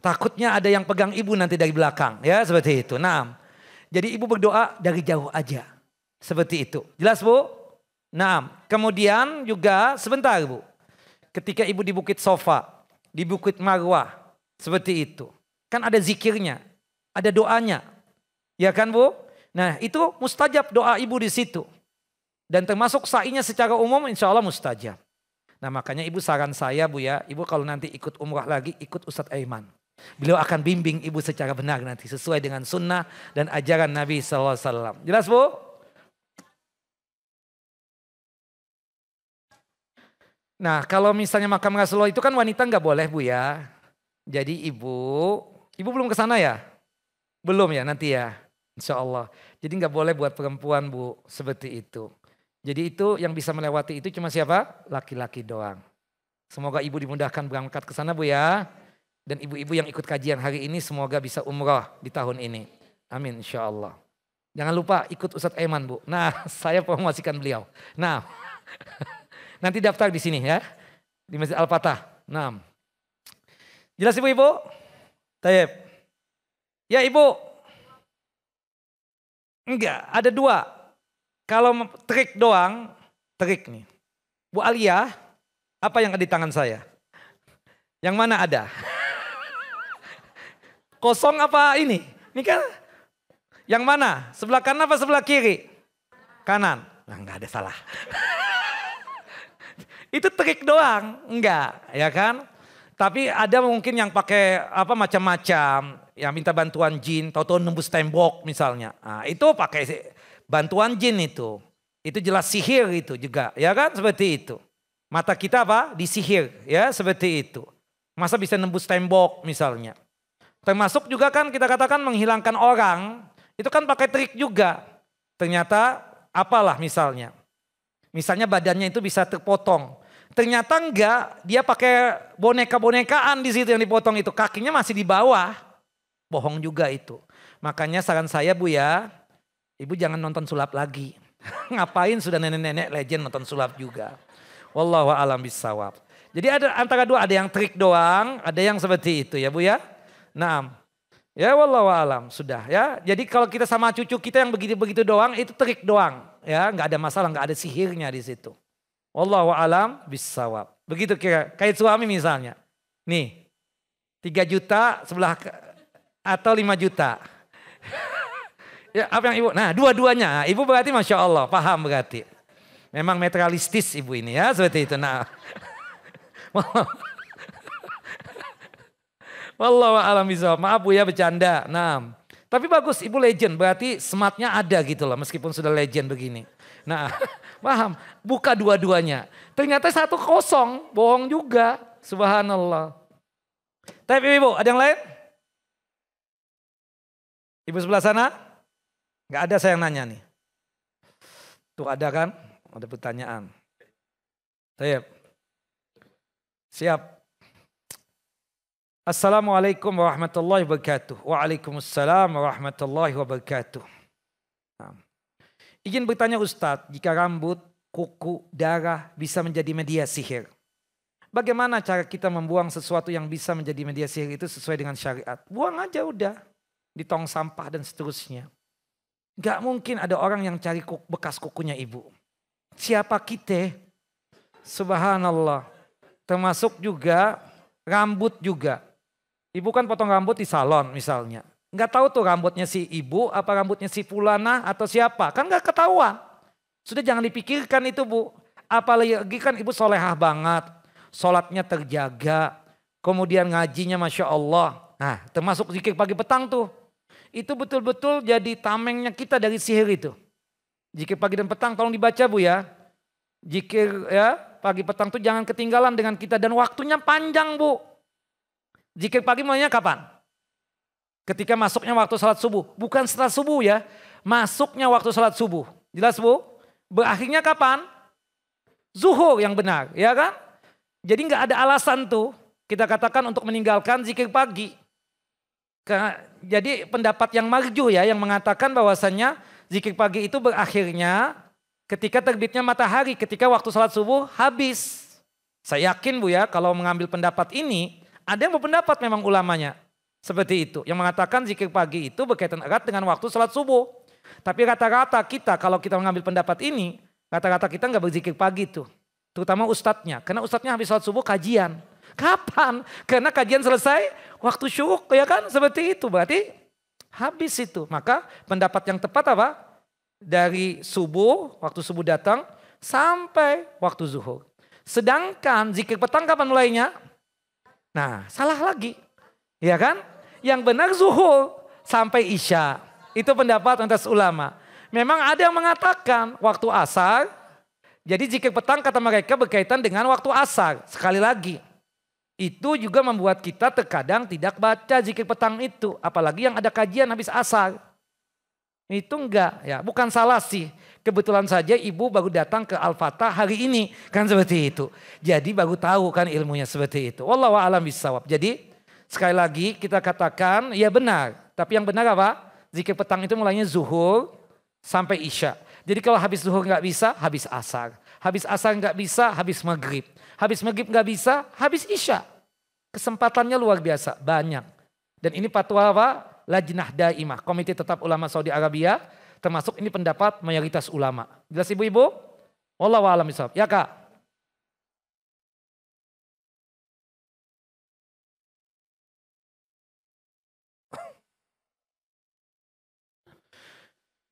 Takutnya ada yang pegang ibu nanti dari belakang. Ya seperti itu. Nah, jadi ibu berdoa dari jauh aja. Seperti itu. Jelas bu? Nah, kemudian juga sebentar bu. Ketika ibu di Bukit Sofa. di Bukit Marwah. Seperti itu. Kan ada zikirnya, ada doanya. Ya kan Bu? Nah itu mustajab doa ibu di situ. Dan termasuk sa'inya secara umum insya Allah mustajab. Nah makanya ibu saran saya Bu ya, ibu kalau nanti ikut umrah lagi ikut Ustadz Aiman. Beliau akan bimbing ibu secara benar nanti sesuai dengan sunnah dan ajaran Nabi SAW. Jelas Bu? Nah kalau misalnya makam Rasulullah itu kan wanita nggak boleh Bu ya. Jadi ibu belum ke sana ya? Belum ya nanti ya insya Allah. Jadi nggak boleh buat perempuan Bu seperti itu. Jadi itu yang bisa melewati itu cuma siapa? Laki-laki doang. Semoga ibu dimudahkan berangkat ke sana Bu ya. Dan ibu-ibu yang ikut kajian hari ini semoga bisa umrah di tahun ini. Amin insya Allah. Jangan lupa ikut Ustadz Aiman Bu. Nah saya promosikan beliau. Nah nanti daftar di sini ya. Di Masjid Al-Fatah. Nah. Jelas ibu-ibu? Taib. Ya ibu. Enggak, ada dua. Kalau trik doang, trik nih. Bu Alia, apa yang ada di tangan saya? Yang mana ada? Kosong apa ini? Ini kan yang mana? Sebelah kanan apa sebelah kiri? Kanan. Nah, enggak ada salah. Itu trik doang, enggak, ya kan? Tapi ada mungkin yang pakai apa macam-macam, yang minta bantuan jin, tahu-tahu nembus tembok misalnya. Nah, itu pakai bantuan jin itu. Itu jelas sihir itu juga, ya kan? Seperti itu. Mata kita apa? Disihir, ya seperti itu. Masa bisa nembus tembok misalnya. Termasuk juga kan kita katakan menghilangkan orang, itu kan pakai trik juga. Ternyata apalah misalnya. Misalnya badannya itu bisa terpotong. Ternyata enggak, dia pakai boneka-bonekaan di situ yang dipotong itu. Kakinya masih di bawah. Bohong juga itu. Makanya saran saya Bu ya, ibu jangan nonton sulap lagi. Ngapain sudah nenek-nenek legend nonton sulap juga. Wallahu a'lam bishawab. Jadi ada antara dua, ada yang trik doang, ada yang seperti itu ya Bu ya. Nah, ya wallahu a'lam sudah ya. Jadi kalau kita sama cucu kita yang begitu-begitu doang itu trik doang ya, nggak ada masalah, nggak ada sihirnya di situ. Wallahu a'lam bishawab. Begitu kira kayak suami misalnya. Nih 3 juta sebelah atau 5 juta. Ya apa yang ibu? Nah dua-duanya. Ibu berarti Masya Allah paham berarti. Memang materialistis ibu ini ya seperti itu. Nah. Wallahu a'lam bishawab. Maaf Bu ya bercanda. Nah. Tapi bagus ibu legend berarti smartnya ada gitu loh meskipun sudah legend begini. Nah paham buka dua-duanya. Ternyata 1-0 bohong juga. Subhanallah. Tapi ibu ada yang lain? Ibu sebelah sana? Gak ada saya yang nanya nih. Tuh ada kan? Ada pertanyaan. Siap. Assalamualaikum warahmatullahi wabarakatuh. Waalaikumsalam warahmatullahi wabarakatuh. Nah. Izin bertanya Ustadz, jika rambut, kuku, darah bisa menjadi media sihir. Bagaimana cara kita membuang sesuatu yang bisa menjadi media sihir itu sesuai dengan syariat? Buang aja udah. Di tong sampah dan seterusnya. Gak mungkin ada orang yang cari bekas kukunya ibu. Siapa kita? Subhanallah. Termasuk juga rambut juga. Ibu kan potong rambut di salon misalnya. Nggak tahu tuh rambutnya si ibu, apa rambutnya si fulana atau siapa. Kan nggak ketahuan. Sudah jangan dipikirkan itu Bu. Apalagi kan ibu solehah banget. Sholatnya terjaga. Kemudian ngajinya Masya Allah. Nah termasuk zikir pagi petang tuh. Itu betul-betul jadi tamengnya kita dari sihir itu. Zikir pagi dan petang tolong dibaca Bu ya. Zikir ya pagi petang tuh jangan ketinggalan dengan kita. Dan waktunya panjang Bu. Zikir pagi mulainya kapan? Ketika masuknya waktu salat subuh. Bukan setelah subuh ya. Masuknya waktu salat subuh. Jelas Bu? Berakhirnya kapan? Zuhur yang benar. Ya kan? Jadi gak ada alasan tuh. Kita katakan untuk meninggalkan zikir pagi. Jadi pendapat yang marjuh ya. Yang mengatakan bahwasannya zikir pagi itu berakhirnya ketika terbitnya matahari. Ketika waktu salat subuh habis. Saya yakin Bu ya kalau mengambil pendapat ini. Ada yang berpendapat memang ulamanya. Seperti itu. Yang mengatakan zikir pagi itu berkaitan erat dengan waktu salat subuh. Tapi rata-rata kita kalau kita mengambil pendapat ini. Rata-rata kita nggak berzikir pagi tuh. Terutama ustadznya. Karena ustadznya habis salat subuh kajian. Kapan? Karena kajian selesai waktu syuruk ya kan seperti itu. Berarti habis itu. Maka pendapat yang tepat apa? Dari subuh, waktu subuh datang sampai waktu zuhur. Sedangkan zikir petang kapan mulainya? Nah salah lagi. Ya kan? Yang benar zuhur sampai isya. Itu pendapat atas ulama. Memang ada yang mengatakan waktu asar. Jadi zikir petang kata mereka berkaitan dengan waktu asar. Sekali lagi. Itu juga membuat kita terkadang tidak baca zikir petang itu. Apalagi yang ada kajian habis asar. Itu enggak. Ya, bukan salah sih. Kebetulan saja ibu baru datang ke Al-Fatah hari ini. Kan seperti itu. Jadi baru tahu kan ilmunya seperti itu. Wallahu a'lam bishawab. Jadi sekali lagi kita katakan ya benar. Tapi yang benar apa? Zikir petang itu mulainya zuhur sampai isya. Jadi kalau habis zuhur nggak bisa, habis asar. Habis asar nggak bisa, habis maghrib. Habis maghrib nggak bisa, habis isya. Kesempatannya luar biasa, banyak. Dan ini fatwa apa? Lajnah Daimah, Komite Tetap Ulama Saudi Arabia. Termasuk ini pendapat mayoritas ulama. Jelas ibu-ibu? Wallahu a'lam bishawab. Ya kak?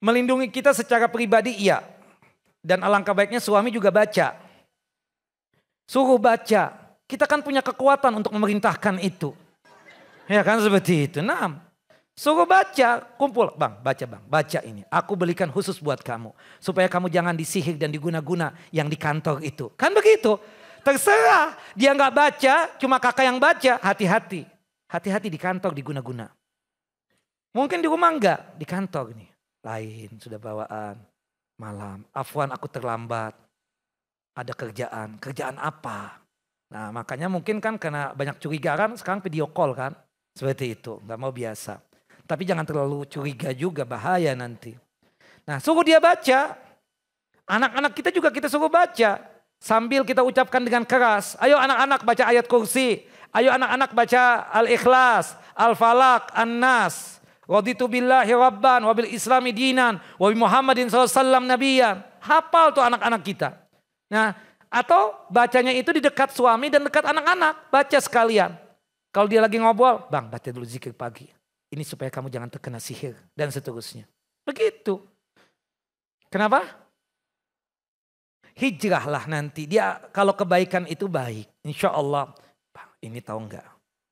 Melindungi kita secara pribadi iya. Dan alangkah baiknya suami juga baca. Suruh baca. Kita kan punya kekuatan untuk memerintahkan itu. Ya kan seperti itu. Nah, suruh baca. Kumpul. Bang, baca ini. Aku belikan khusus buat kamu. Supaya kamu jangan disihir dan diguna-guna yang di kantor itu. Kan begitu. Terserah. Dia nggak baca, cuma kakak yang baca. Hati-hati. Hati-hati di kantor diguna-guna. Mungkin di rumah enggak. Di kantor nih. Lain sudah bawaan. Malam, afwan aku terlambat, ada kerjaan, kerjaan apa? Nah makanya mungkin kan karena banyak curiga kan sekarang video call kan, seperti itu, nggak mau biasa. Tapi jangan terlalu curiga juga, bahaya nanti. Nah suruh dia baca, anak-anak kita juga kita suruh baca. Sambil kita ucapkan dengan keras, ayo anak-anak baca ayat kursi, ayo anak-anak baca Al-Ikhlas, Al-Falaq, An-Nas. Raditu billahi rabban wabil islami dinan wabi Muhammadin SAW nabiyan. Hafal tuh anak-anak kita. Nah, atau bacanya itu di dekat suami dan dekat anak-anak. Baca sekalian. Kalau dia lagi ngobrol, bang baca dulu zikir pagi. Ini supaya kamu jangan terkena sihir dan seterusnya. Begitu. Kenapa? Hijrahlah nanti. Dia kalau kebaikan itu baik. Insya Allah. Bang, ini tahu enggak?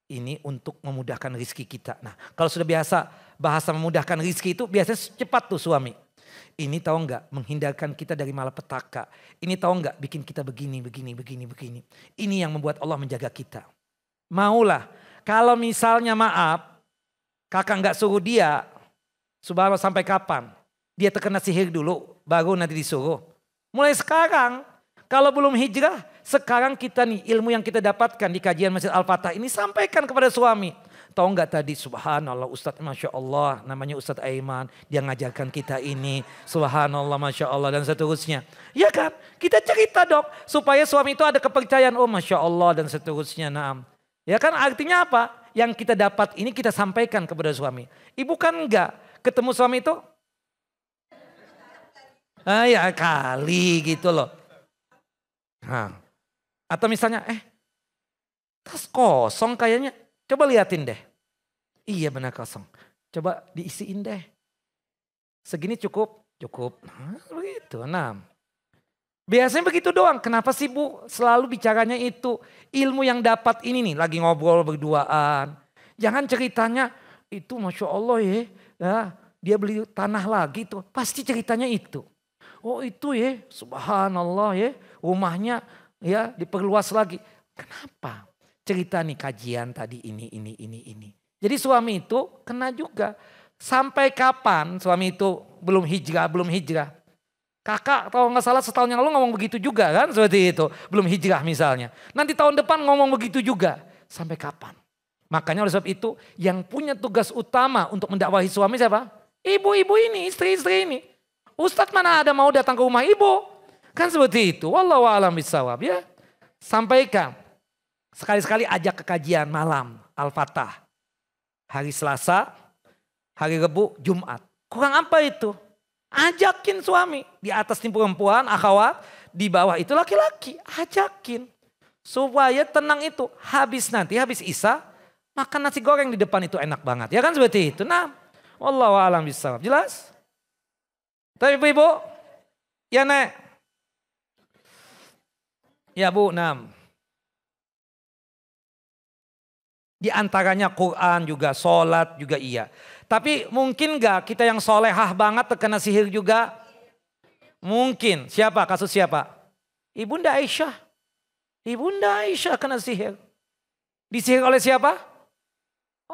Ini untuk memudahkan rizki kita. Nah kalau sudah biasa bahasa memudahkan rizki itu biasanya cepat tuh suami. Ini tahu enggak menghindarkan kita dari malapetaka. Ini tahu enggak bikin kita begini. Ini yang membuat Allah menjaga kita. Maulah kalau misalnya maaf kakak enggak suruh dia. Subhanallah sampai kapan? Dia terkena sihir dulu baru nanti disuruh. Mulai sekarang kalau belum hijrah, sekarang kita nih ilmu yang kita dapatkan di kajian Masjid Al-Fatah ini sampaikan kepada suami. Tahu nggak tadi subhanallah Ustadz Masya Allah namanya Ustadz Aiman. Dia ngajarkan kita ini subhanallah Masya Allah dan seterusnya. Ya kan kita cerita dok supaya suami itu ada kepercayaan oh Masya Allah dan seterusnya. Naam. Ya kan artinya apa? Yang kita dapat ini kita sampaikan kepada suami. Ibu kan enggak ketemu suami itu? Ya kali gitu loh. Nah, atau misalnya tas kosong kayaknya. Coba liatin deh. Iya benar kosong. Coba diisiin deh. Segini cukup? Cukup. Nah, begitu. Nah, biasanya begitu doang. Kenapa sih Bu selalu bicaranya itu? Ilmu yang dapat ini nih. Lagi ngobrol berduaan. Jangan ceritanya itu Masya Allah ya. Dia beli tanah lagi tuh. Pasti ceritanya itu. Oh itu ya subhanallah ya. Rumahnya ya diperluas lagi. Kenapa? Cerita nih kajian tadi ini. Jadi suami itu kena juga. Sampai kapan suami itu belum hijrah. Kakak kalau nggak salah setahun yang lalu ngomong begitu juga kan seperti itu. Belum hijrah misalnya. Nanti tahun depan ngomong begitu juga. Sampai kapan? Makanya oleh sebab itu yang punya tugas utama untuk mendakwahi suami siapa? Ibu-ibu ini, istri-istri ini. Ustadz mana ada mau datang ke rumah ibu? Kan seperti itu. Wallahu a'lam bishawab ya. Sampaikan. Sekali-sekali ajak ke kajian malam Al-Fatah. Hari Selasa, hari Rabu, Jumat. Kurang apa itu? Ajakin suami. Di atas tim perempuan, akhwat. Di bawah itu laki-laki. Ajakin. Supaya tenang itu. Habis Isya, makan nasi goreng di depan itu enak banget. Ya kan seperti itu. Nah, wallahu a'lam bishawab. Jelas? Tapi ibu-ibu, ya Nek. Ya Bu, Di antaranya Quran juga, sholat juga iya. Tapi mungkin gak kita yang solehah banget terkena sihir juga? Mungkin. Siapa? Kasus siapa? Ibunda Aisyah. Ibunda Aisyah kena sihir. Disihir oleh siapa?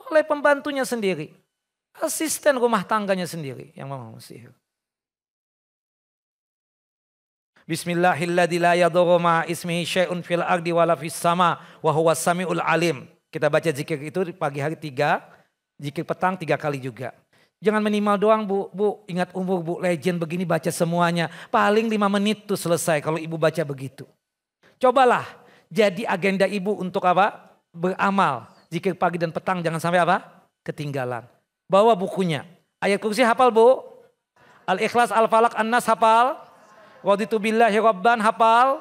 Oleh pembantunya sendiri. Asisten rumah tangganya sendiri yang mau sihir. Bismillahilladzi la yadurru ma ismihi syai'un fil ardi wala fis sama wa huwas samiul alim. Kita baca zikir itu di pagi hari 3, zikir petang 3 kali juga. Jangan minimal doang Bu, ingat umur Bu, legend begini baca semuanya. Paling 5 menit tuh selesai kalau ibu baca begitu. Cobalah jadi agenda ibu untuk apa? Beramal. Zikir pagi dan petang jangan sampai apa? Ketinggalan. Bawa bukunya. Ayat kursi hafal Bu? Al-Ikhlas, Al-Falaq, An-Nas hafal? Raditu billahi rabban hafal?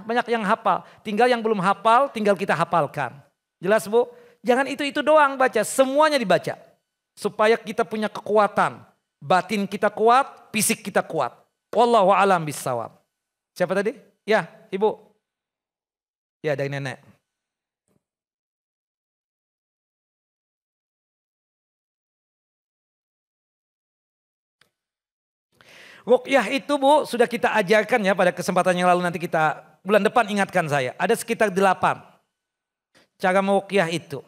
Banyak yang hafal. Tinggal yang belum hafal, tinggal kita hafalkan. Jelas Bu? Jangan itu doang baca, semuanya dibaca. Supaya kita punya kekuatan. Batin kita kuat, fisik kita kuat. Wallahu a'lam bishawab. Siapa tadi? Ya, Ibu. Ya, dari nenek. Ruqyah itu Bu, sudah kita ajarkan ya pada kesempatan yang lalu, nanti kita bulan depan ingatkan saya. Ada sekitar 8 cara meruqyah itu.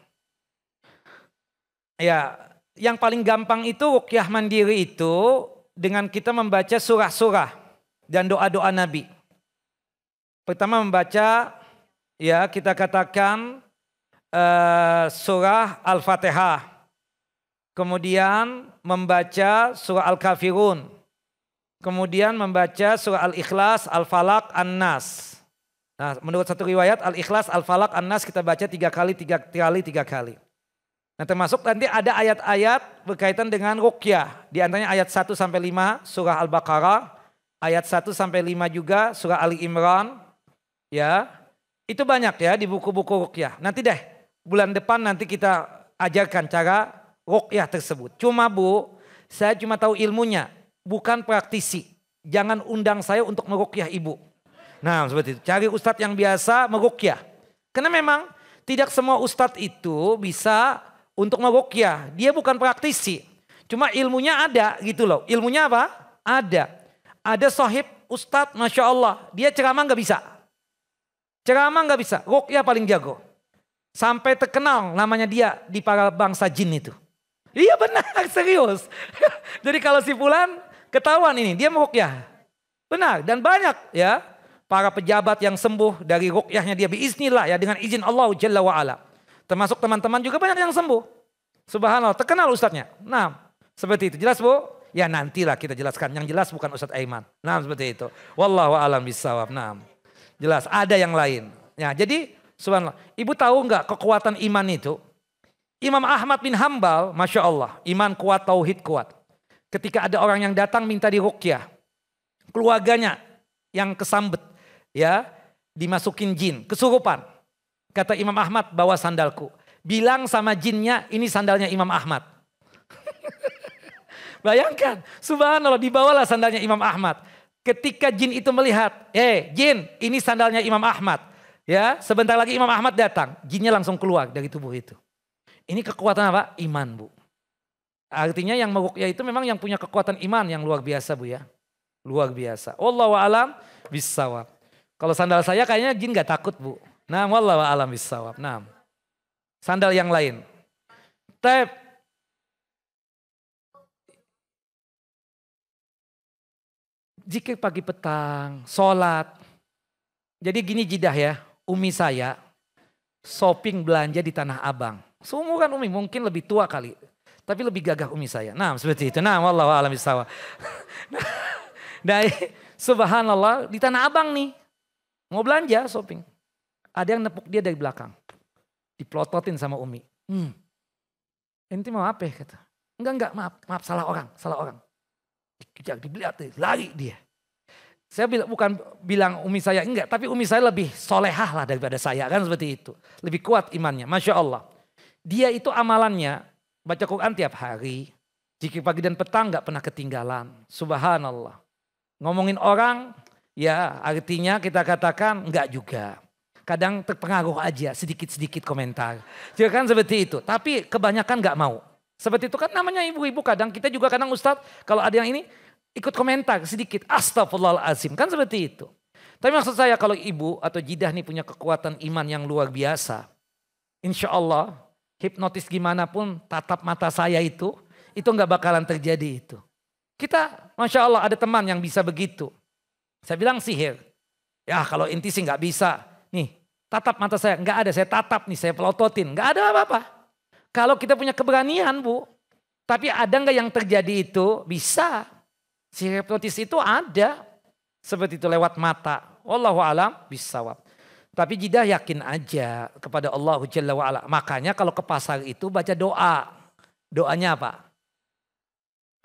Ya, yang paling gampang itu ruqyah mandiri itu dengan kita membaca surah-surah dan doa-doa Nabi. Pertama membaca, ya kita katakan surah Al-Fatihah. Kemudian membaca surah Al-Kafirun. Kemudian membaca surah Al-Ikhlas, Al-Falaq, An-Nas. Nah, menurut satu riwayat Al-Ikhlas, Al-Falaq, An-Nas kita baca 3 kali. Nah, termasuk nanti ada ayat-ayat berkaitan dengan ruqyah. Di antaranya ayat 1 sampai 5 surah Al-Baqarah, ayat 1 sampai 5 juga surah Ali Imran. Ya. Itu banyak ya di buku-buku ruqyah. Nanti deh bulan depan nanti kita ajarkan cara ruqyah tersebut. Cuma Bu, saya cuma tahu ilmunya, bukan praktisi. Jangan undang saya untuk meruqyah ibu. Nah, seperti itu. Cari ustadz yang biasa meruqyah. Karena memang tidak semua ustadz itu bisa untuk meruqyah. Dia bukan praktisi. Cuma ilmunya ada gitu loh. Ilmunya apa? Ada. Ada sahib ustadz Masya Allah. Dia ceramah gak bisa. Ruqyah paling jago. Sampai terkenal namanya dia di para bangsa jin itu. Iya benar, serius. Jadi kalau si fulan ketahuan ini, dia meruqyah. Benar, dan banyak ya. Para pejabat yang sembuh dari ruqyahnya dia biiznillah ya, dengan izin Allah Jalla wa'ala. Termasuk teman-teman juga banyak yang sembuh. Subhanallah, terkenal ustadznya. Nah, seperti itu. Jelas Bu? Ya nantilah kita jelaskan. Yang jelas bukan Ustadz Aiman. Nah, seperti itu. Wallahu a'lam bishawab. Nah, jelas ada yang lain. Ya, jadi subhanallah. Ibu tahu nggak kekuatan iman itu? Imam Ahmad bin Hambal, Masya Allah. Iman kuat, tauhid kuat. Ketika ada orang yang datang minta diruqyah. Keluarganya yang kesambet. Ya, dimasukin jin, kesurupan. Kata Imam Ahmad, bawa sandalku. Bilang sama jinnya, ini sandalnya Imam Ahmad. Bayangkan, subhanallah, dibawalah sandalnya Imam Ahmad. Ketika jin itu melihat, jin, ini sandalnya Imam Ahmad. Ya, sebentar lagi Imam Ahmad datang, jinnya langsung keluar dari tubuh itu. Ini kekuatan apa? Iman Bu. Artinya yang meruqyah itu memang yang punya kekuatan iman yang luar biasa Bu ya. Luar biasa. Wallahu a'lam bishawab. Kalau sandal saya kayaknya jin gak takut Bu. Nah, wallahu a'lam bishawab. Nah, sandal yang lain. Zikir pagi petang, sholat. Jadi gini Jidah ya, Umi saya shopping belanja di Tanah Abang. Seumuran Umi, mungkin lebih tua kali. Tapi lebih gagah Umi saya. Nah, seperti itu. Nah, wallahu a'lam bishawab. Nah, subhanallah di Tanah Abang nih. Mau belanja shopping. Ada yang nepuk dia dari belakang. Diplototin sama Umi. Ente mau apa kata. Enggak maaf salah orang. Dikejar, dibeliat, lari dia. Saya bukan bilang umi saya enggak, tapi umi saya lebih solehah lah daripada saya, kan seperti itu. Lebih kuat imannya, Masya Allah. Dia itu amalannya baca Quran tiap hari, zikir pagi dan petang enggak pernah ketinggalan. Subhanallah. Ngomongin orang, ya artinya kita katakan enggak juga. Kadang terpengaruh aja, sedikit-sedikit komentar. Jadi kan seperti itu, tapi kebanyakan enggak mau. Seperti itu kan namanya ibu-ibu, kadang kita juga kadang Ustadz, kalau ada yang ini, ikut komentar sedikit, astagfirullahaladzim, kan seperti itu. Tapi maksud saya kalau ibu atau jidah nih punya kekuatan iman yang luar biasa. Insya Allah hipnotis gimana pun tatap mata saya itu nggak bakalan terjadi itu. Kita Masya Allah ada teman yang bisa begitu. Saya bilang sihir. Ya kalau inti sih nggak bisa. Nih tatap mata saya, nggak ada, saya tatap nih, saya pelototin. Nggak ada apa-apa. Kalau kita punya keberanian Bu. Tapi ada nggak yang terjadi itu? Bisa. Sihir hipnotis itu ada. Seperti itu lewat mata. Wallahu alam bisawab. Tapi jidah yakin aja kepada Allah Jalla wa'ala. Makanya kalau ke pasar itu baca doa. Doanya apa?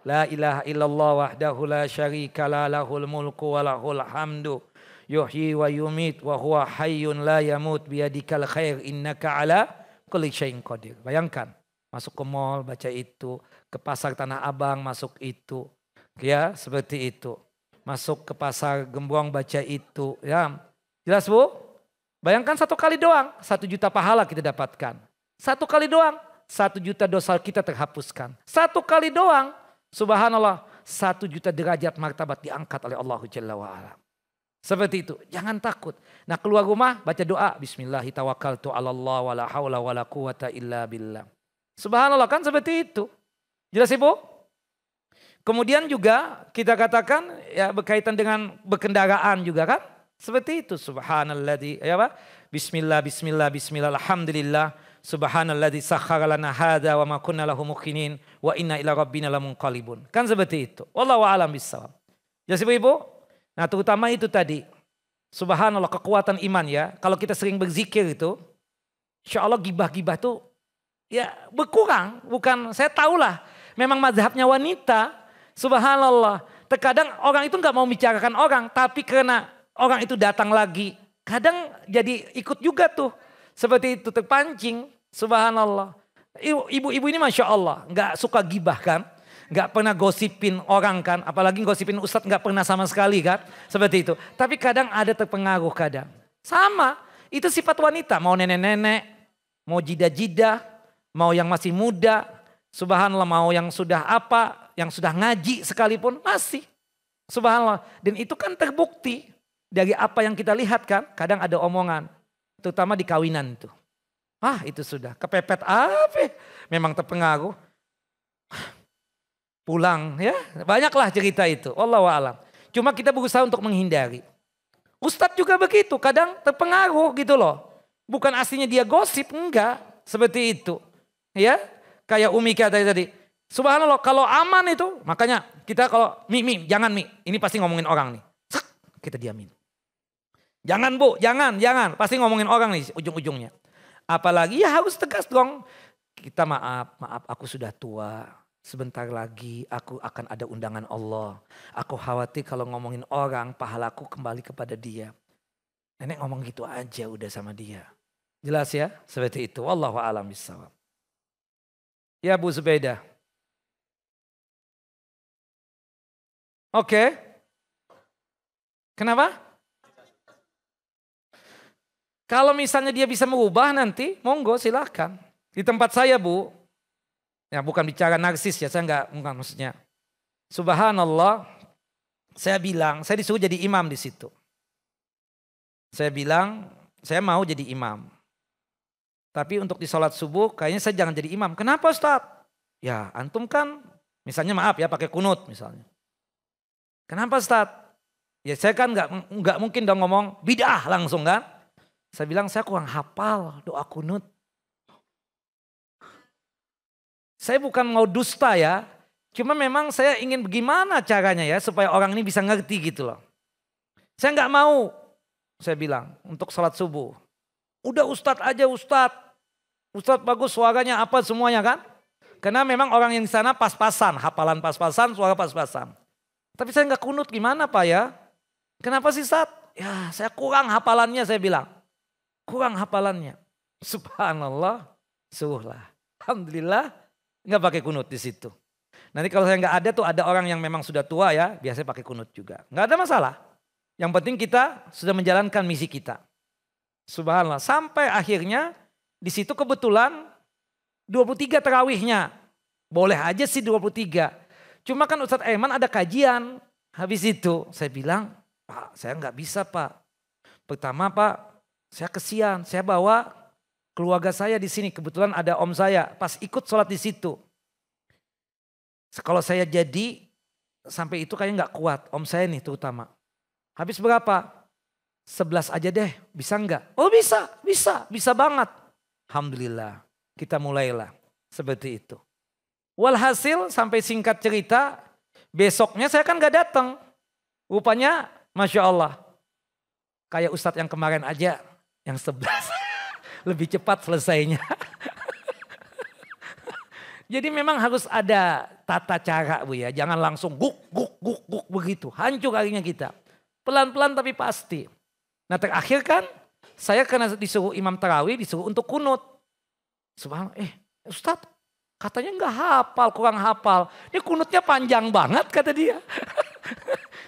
La ilaha illallah wahdahu la syarika la lahul mulku wa lahul hamdu. Yuhyi wa yumit wa huwa hayyun la yamut biyadikal khair innaka ala kulli syai'in qadir. Bayangkan. Masuk ke mall baca itu. Ke pasar Tanah Abang masuk itu. Ya seperti itu. Masuk ke pasar Gembrong baca itu. Ya jelas Bu? Bayangkan 1 kali doang, 1 juta pahala kita dapatkan. 1 kali doang, 1 juta dosa kita terhapuskan. 1 kali doang, subhanallah, 1 juta derajat martabat diangkat oleh Allah Jalla wa'ala. Seperti itu, jangan takut. Nah keluar rumah baca doa, bismillahi tawakkaltu ala Allah wa la hawla wa la quwata illa billah. Subhanallah kan seperti itu. Jelas Ibu? Kemudian juga kita katakan ya berkaitan dengan berkendaraan juga kan. Seperti itu subhanalladzi ya apa? Bismillah bismillah bismillah alhamdulillah subhanalladzi sakhkhara lana hadza wa ma kunna lahu muqrinin wa inna ila rabbina lamunqalibun. Kan seperti itu. Wallahu a'lam bissawab. Ya Ibu. Nah, terutama itu tadi. Subhanallah kekuatan iman ya. Kalau kita sering berzikir itu insyaallah gibah-gibah tuh ya berkurang. Bukan saya tahulah memang mazhabnya wanita. Subhanallah. Terkadang orang itu enggak mau bicarakan orang tapi karena orang itu datang lagi. Kadang jadi ikut juga tuh. Seperti itu terpancing. Subhanallah. Ibu-ibu ini Masya Allah. Gak suka gibah kan. Gak pernah gosipin orang kan. Apalagi gosipin ustadz gak pernah sama sekali kan. Seperti itu. Tapi kadang ada terpengaruh kadang. Sama. Itu sifat wanita. Mau nenek-nenek. Mau jidah-jidah. Mau yang masih muda. Subhanallah mau yang sudah apa. Yang sudah ngaji sekalipun masih. Subhanallah. Dan itu kan terbukti. Dari apa yang kita lihat kan, kadang ada omongan. Terutama di kawinan itu. Ah itu sudah, kepepet apa? Memang terpengaruh. Pulang ya, banyaklah cerita itu. Wallahu a'lam. Cuma kita berusaha untuk menghindari. Ustadz juga begitu, kadang terpengaruh gitu loh. Bukan aslinya dia gosip, enggak. Seperti itu. Ya, kayak Umi kata tadi. Subhanallah, kalau aman itu, makanya kita kalau, jangan ini pasti ngomongin orang nih. Kita diamin. Jangan Bu, jangan. Pasti ngomongin orang nih ujung-ujungnya. Apalagi ya harus tegas dong. Kita maaf aku sudah tua. Sebentar lagi aku akan ada undangan Allah. Aku khawatir kalau ngomongin orang pahalaku kembali kepada dia. Nenek ngomong gitu aja udah sama dia. Jelas ya? Seperti itu. Wallahu a'lam bishawab. Ya Bu Zubaidah. Oke. Kenapa? Kalau misalnya dia bisa merubah nanti, monggo silahkan. Di tempat saya Bu, ya bukan bicara narsis ya, saya bukan maksudnya. Subhanallah, saya disuruh jadi imam di situ. Saya bilang, saya mau jadi imam. Tapi untuk di sholat subuh, kayaknya saya jangan jadi imam. Kenapa Ustaz? Ya antum kan, misalnya maaf ya pakai kunut misalnya. Kenapa Ustaz? Ya saya kan nggak mungkin dong ngomong bid'ah langsung kan. Saya bilang saya kurang hafal doa kunut. Saya bukan mau dusta ya. Cuma memang saya ingin bagaimana caranya ya supaya orang ini bisa ngerti gitu loh. Saya nggak mau, saya bilang untuk sholat subuh. Udah Ustadz aja Ustadz. Ustadz bagus suaranya apa semuanya kan. Karena memang orang yang di sana pas-pasan, hafalan pas-pasan, suara pas-pasan. Tapi saya nggak kunut gimana Pak ya? Kenapa sih Ustaz? Ya saya kurang hafalannya saya bilang. Kurang hafalannya. Subhanallah, suruhlah. Alhamdulillah nggak pakai kunut di situ. Nanti kalau saya nggak ada tuh ada orang yang memang sudah tua ya, biasanya pakai kunut juga. Nggak ada masalah. Yang penting kita sudah menjalankan misi kita. Subhanallah. Sampai akhirnya di situ kebetulan 23 terawihnya. Boleh aja sih 23. Cuma kan Ustadz Aiman ada kajian. Habis itu saya bilang, Pak saya nggak bisa Pak. Pertama Pak, saya kesian. Saya bawa keluarga saya di sini. Kebetulan ada om saya pas ikut sholat di situ. Kalau saya jadi sampai itu kayaknya nggak kuat. Om saya nih terutama. Habis berapa? 11 aja deh, bisa nggak? Oh bisa banget. Alhamdulillah, kita mulailah seperti itu. Walhasil sampai singkat cerita, besoknya saya kan gak datang. Rupanya Masya Allah, kayak Ustadz yang kemarin aja, yang 11, lebih cepat selesainya. Jadi memang harus ada tata cara Bu ya, jangan langsung guk begitu, hancur akhirnya kita. Pelan-pelan tapi pasti. Nah terakhir kan saya karena disuruh imam tarawih disuruh untuk kunut. Subhanallah, Ustadz katanya nggak hafal, kurang hafal. Ini kunutnya panjang banget kata dia.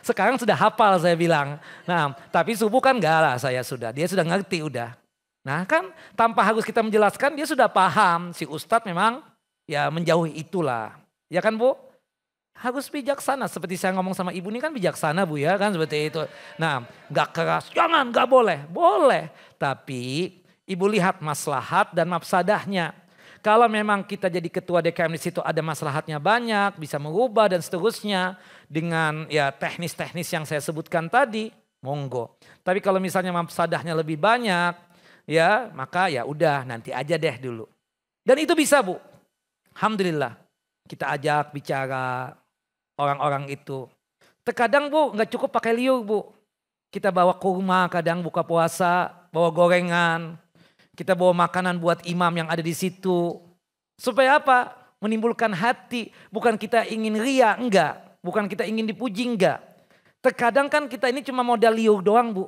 Sekarang sudah hafal saya bilang. Nah tapi subuh kan enggak lah dia sudah ngerti udah. Nah kan tanpa harus kita menjelaskan dia sudah paham. Si Ustadz memang ya menjauhi itulah. Ya kan Bu? Harus bijaksana seperti saya ngomong sama ibu ini kan bijaksana Bu ya kan seperti itu. Nah gak keras, jangan gak boleh. Boleh tapi ibu lihat maslahat dan mafsadahnya. Kalau memang kita jadi ketua DKM di situ ada maslahatnya banyak, bisa mengubah dan seterusnya dengan ya teknis-teknis yang saya sebutkan tadi, monggo. Tapi kalau misalnya mafsadahnya lebih banyak, ya maka ya udah nanti aja deh dulu. Dan itu bisa Bu. Alhamdulillah kita ajak bicara orang-orang itu. Terkadang Bu nggak cukup pakai liur Bu. Kita bawa kurma kadang buka puasa, bawa gorengan. Kita bawa makanan buat imam yang ada di situ. Supaya apa? Menimbulkan hati. Bukan kita ingin ria, enggak. Bukan kita ingin dipuji, enggak. Terkadang kan kita ini cuma modal liur doang Bu.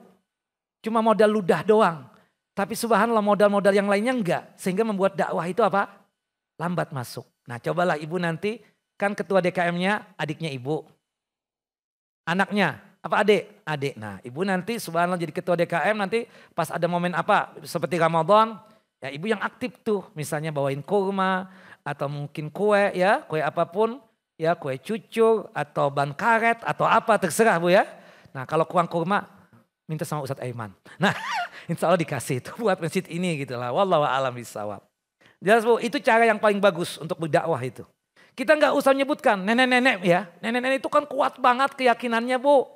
Cuma modal ludah doang. Tapi subhanallah modal-modal yang lainnya enggak. Sehingga membuat dakwah itu apa? Lambat masuk. Nah cobalah ibu nanti. Kan ketua DKM-nya adiknya ibu. Anaknya. Apa adik? Adik. Nah ibu nanti subhanallah jadi ketua DKM nanti pas ada momen apa seperti Ramadan. Ya ibu yang aktif tuh misalnya bawain kurma atau mungkin kue ya. Kue apapun ya kue cucur atau ban karet atau apa terserah Bu ya. Nah kalau kurang kurma minta sama Ustadz Aiman. Nah insya Allah dikasih itu buat masjid ini gitu lah. Wallahu a'lam bishawab. Jelas Bu itu cara yang paling bagus untuk berdakwah itu. Kita nggak usah menyebutkan nenek-nenek ya. Nenek-nenek itu kan kuat banget keyakinannya Bu.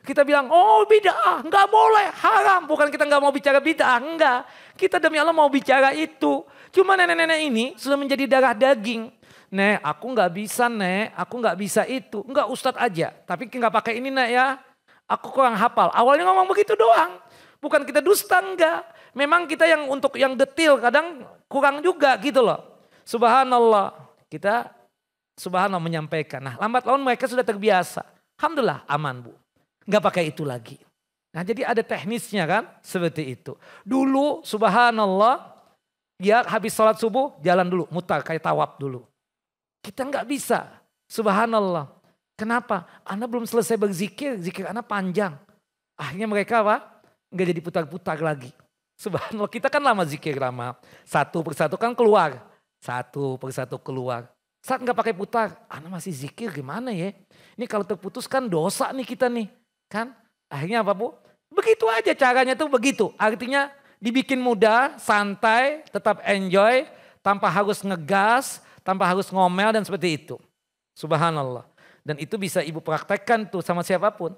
Kita bilang, oh bid'ah, nggak boleh, haram. Bukan kita nggak mau bicara bid'ah, enggak. Kita demi Allah mau bicara itu. Cuma nenek-nenek ini sudah menjadi darah daging. Nek, aku nggak bisa Nek, aku nggak bisa itu. Enggak Ustadz aja, tapi nggak pakai ini Nek ya. Aku kurang hafal. Awalnya ngomong begitu doang. Bukan kita dusta, enggak. Memang kita yang untuk yang detil kadang kurang juga gitu loh. Subhanallah, kita subhanallah menyampaikan. Nah lambat laun mereka sudah terbiasa. Alhamdulillah aman Bu. Nggak pakai itu lagi. Nah jadi ada teknisnya kan seperti itu. Dulu subhanallah ya habis sholat subuh jalan dulu mutar kayak tawaf dulu. Kita nggak bisa subhanallah. Kenapa? Anda belum selesai berzikir, zikir Anda panjang. Akhirnya mereka apa? Nggak jadi putar-putar lagi. Subhanallah kita kan lama zikir lama. Satu persatu kan keluar. Satu persatu keluar. Saat nggak pakai putar, Anda masih zikir gimana ya? Ini kalau terputus kan dosa nih kita nih. Kan akhirnya apa Bu? Begitu aja caranya tuh begitu. Artinya dibikin mudah, santai, tetap enjoy. Tanpa harus ngegas, tanpa harus ngomel dan seperti itu. Subhanallah. Dan itu bisa ibu praktekkan tuh sama siapapun.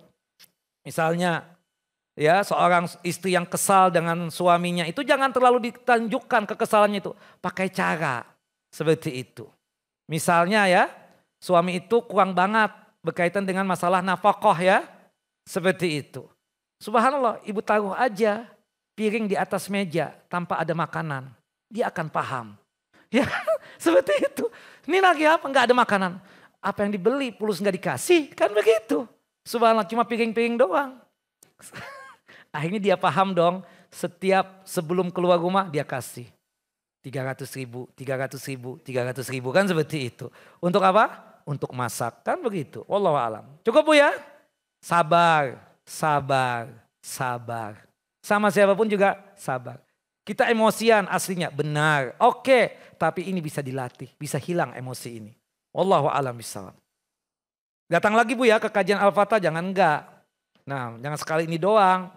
Misalnya ya seorang istri yang kesal dengan suaminya itu jangan terlalu ditunjukkan kekesalannya itu. Pakai cara seperti itu. Misalnya ya suami itu kurang banget berkaitan dengan masalah nafkah ya. Seperti itu. Subhanallah ibu taruh aja piring di atas meja tanpa ada makanan. Dia akan paham. Ya seperti itu. Ini lagi apa? Enggak ada makanan. Apa yang dibeli pulus enggak dikasih kan begitu. Subhanallah cuma piring-piring doang. Akhirnya dia paham dong, setiap sebelum keluar rumah dia kasih. 300.000, 300.000, 300.000 kan seperti itu. Untuk apa? Untuk masak, kan begitu. Wallahu a'lam. Cukup Bu ya? Sabar, sabar, sabar. Sama siapapun juga sabar. Kita emosian aslinya, benar. Oke, tapi ini bisa dilatih, bisa hilang emosi ini. Wallahu a'lam bishawab. Datang lagi Bu ya ke kajian Al-Fatah, jangan enggak. Nah, jangan sekali ini doang.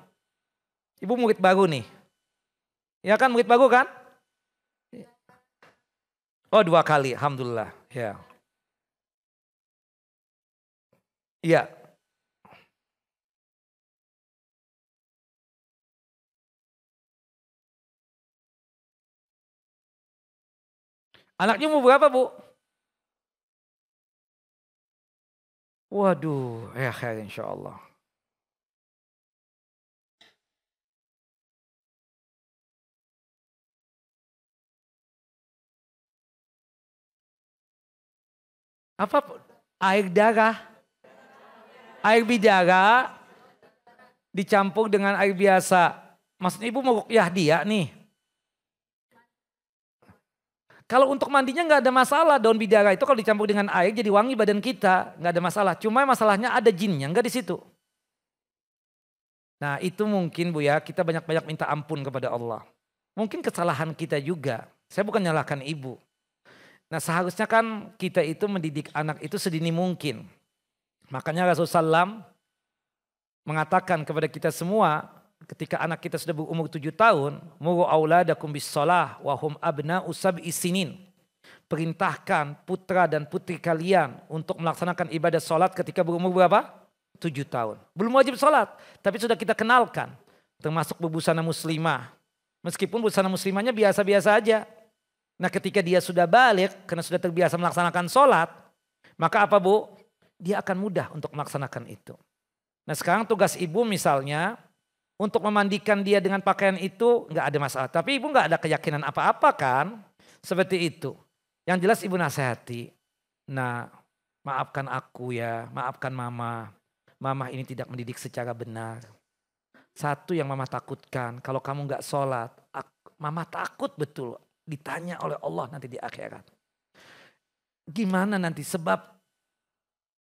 Ibu murid baru nih. Ya kan, murid baru kan? Oh 2 kali, alhamdulillah. Ya. Iya. Anaknya mau berapa Bu? Waduh, ya khair insya Allah. Apa? Air darah. Air bidara dicampur dengan air biasa. Maksudnya ibu mau ruqyah dia nih. Kalau untuk mandinya nggak ada masalah, daun bidara itu kalau dicampur dengan air jadi wangi badan kita, nggak ada masalah. Cuma masalahnya ada jinnya, nggak di situ. Nah itu mungkin Bu ya, kita banyak-banyak minta ampun kepada Allah. Mungkin kesalahan kita juga. Saya bukan nyalahkan ibu. Nah seharusnya kan kita itu mendidik anak itu sedini mungkin. Makanya Rasulullah SAW mengatakan kepada kita semua, ketika anak kita sudah berumur 7 tahun, muru auladakum bis shalah wa hum abna'u sab'i sinin. Perintahkan putra dan putri kalian untuk melaksanakan ibadah salat ketika berumur berapa? 7 tahun. Belum wajib salat, tapi sudah kita kenalkan. Termasuk berbusana muslimah. Meskipun busana muslimahnya biasa-biasa aja. Nah ketika dia sudah balik, karena sudah terbiasa melaksanakan salat, maka apa Bu? Dia akan mudah untuk melaksanakan itu. Nah sekarang tugas ibu misalnya, untuk memandikan dia dengan pakaian itu nggak ada masalah. Tapi ibu nggak ada keyakinan apa-apa kan? Seperti itu. Yang jelas ibu nasihati. Nah maafkan aku ya, maafkan mama. Mama ini tidak mendidik secara benar. Satu yang mama takutkan, kalau kamu nggak sholat, mama takut betul ditanya oleh Allah nanti di akhirat. Gimana nanti sebab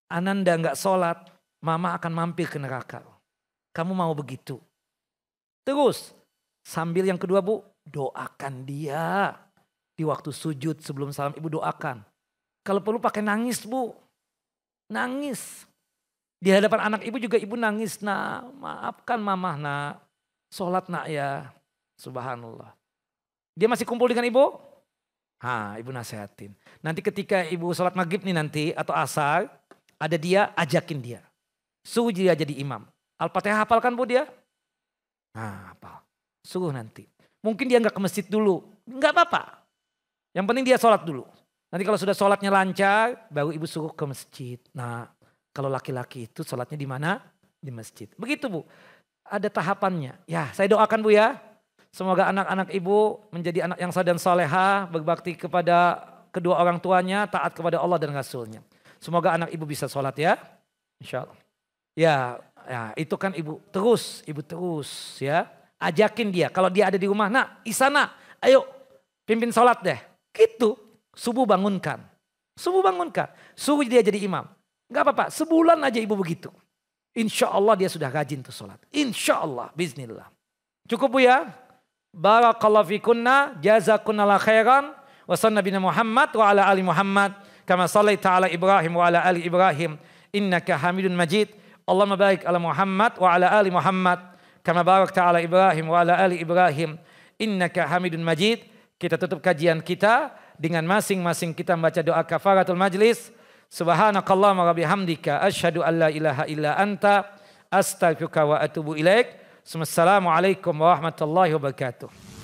Ananda nggak sholat, mama akan mampir ke neraka. Kamu mau begitu? Terus sambil yang kedua Bu, doakan dia. Di waktu sujud sebelum salam ibu doakan. Kalau perlu pakai nangis Bu. Nangis. Di hadapan anak ibu juga ibu nangis. Nah maafkan mama nak. Sholat nak ya. Subhanallah. Dia masih kumpul dengan ibu? Ibu nasihatin. Nanti ketika ibu sholat maghrib nih nanti atau asar. Ada dia, ajakin dia. Suruh dia jadi imam. Al-Fatihah hafalkan Bu dia? Hafal. Suruh nanti. Mungkin dia nggak ke masjid dulu. Nggak apa-apa. Yang penting dia sholat dulu. Nanti kalau sudah sholatnya lancar, baru ibu suruh ke masjid. Nah kalau laki-laki itu sholatnya di mana? Di masjid. Begitu Bu. Ada tahapannya. Ya saya doakan Bu ya. Semoga anak-anak ibu menjadi anak yang saleh dan salehah. Berbakti kepada kedua orang tuanya. Taat kepada Allah dan Rasulnya. Semoga anak ibu bisa sholat ya. Insya Allah. Ya itu kan ibu terus ya. Ajakin dia. Kalau dia ada di rumah, nak Isana ayo pimpin sholat deh. Gitu. Subuh bangunkan. Suruh dia jadi imam. Gak apa-apa, sebulan aja ibu begitu. Insya Allah dia sudah rajin tuh sholat. Insya Allah, bismillah. Cukup Bu ya. Barakallahu fikunna, jazakunnallahu khairan. Wa sallallahu Muhammad wa ala ali Muhammad. Kama sallaita ala Ibrahim wa ala ali Ibrahim. Innaka hamidun majid. Allahumma barik ala Muhammad wa ala ali Muhammad. Kama barakta ala Ibrahim wa ala ali Ibrahim. Innaka hamidun majid. Kita tutup kajian kita dengan masing-masing kita membaca doa kafaratul majlis. Subhanakallahumma wa bihamdika asyhadu an la ilaha illa anta astaghfiruka wa atubu ilaik. Wassalamualaikum warahmatullahi wabarakatuh.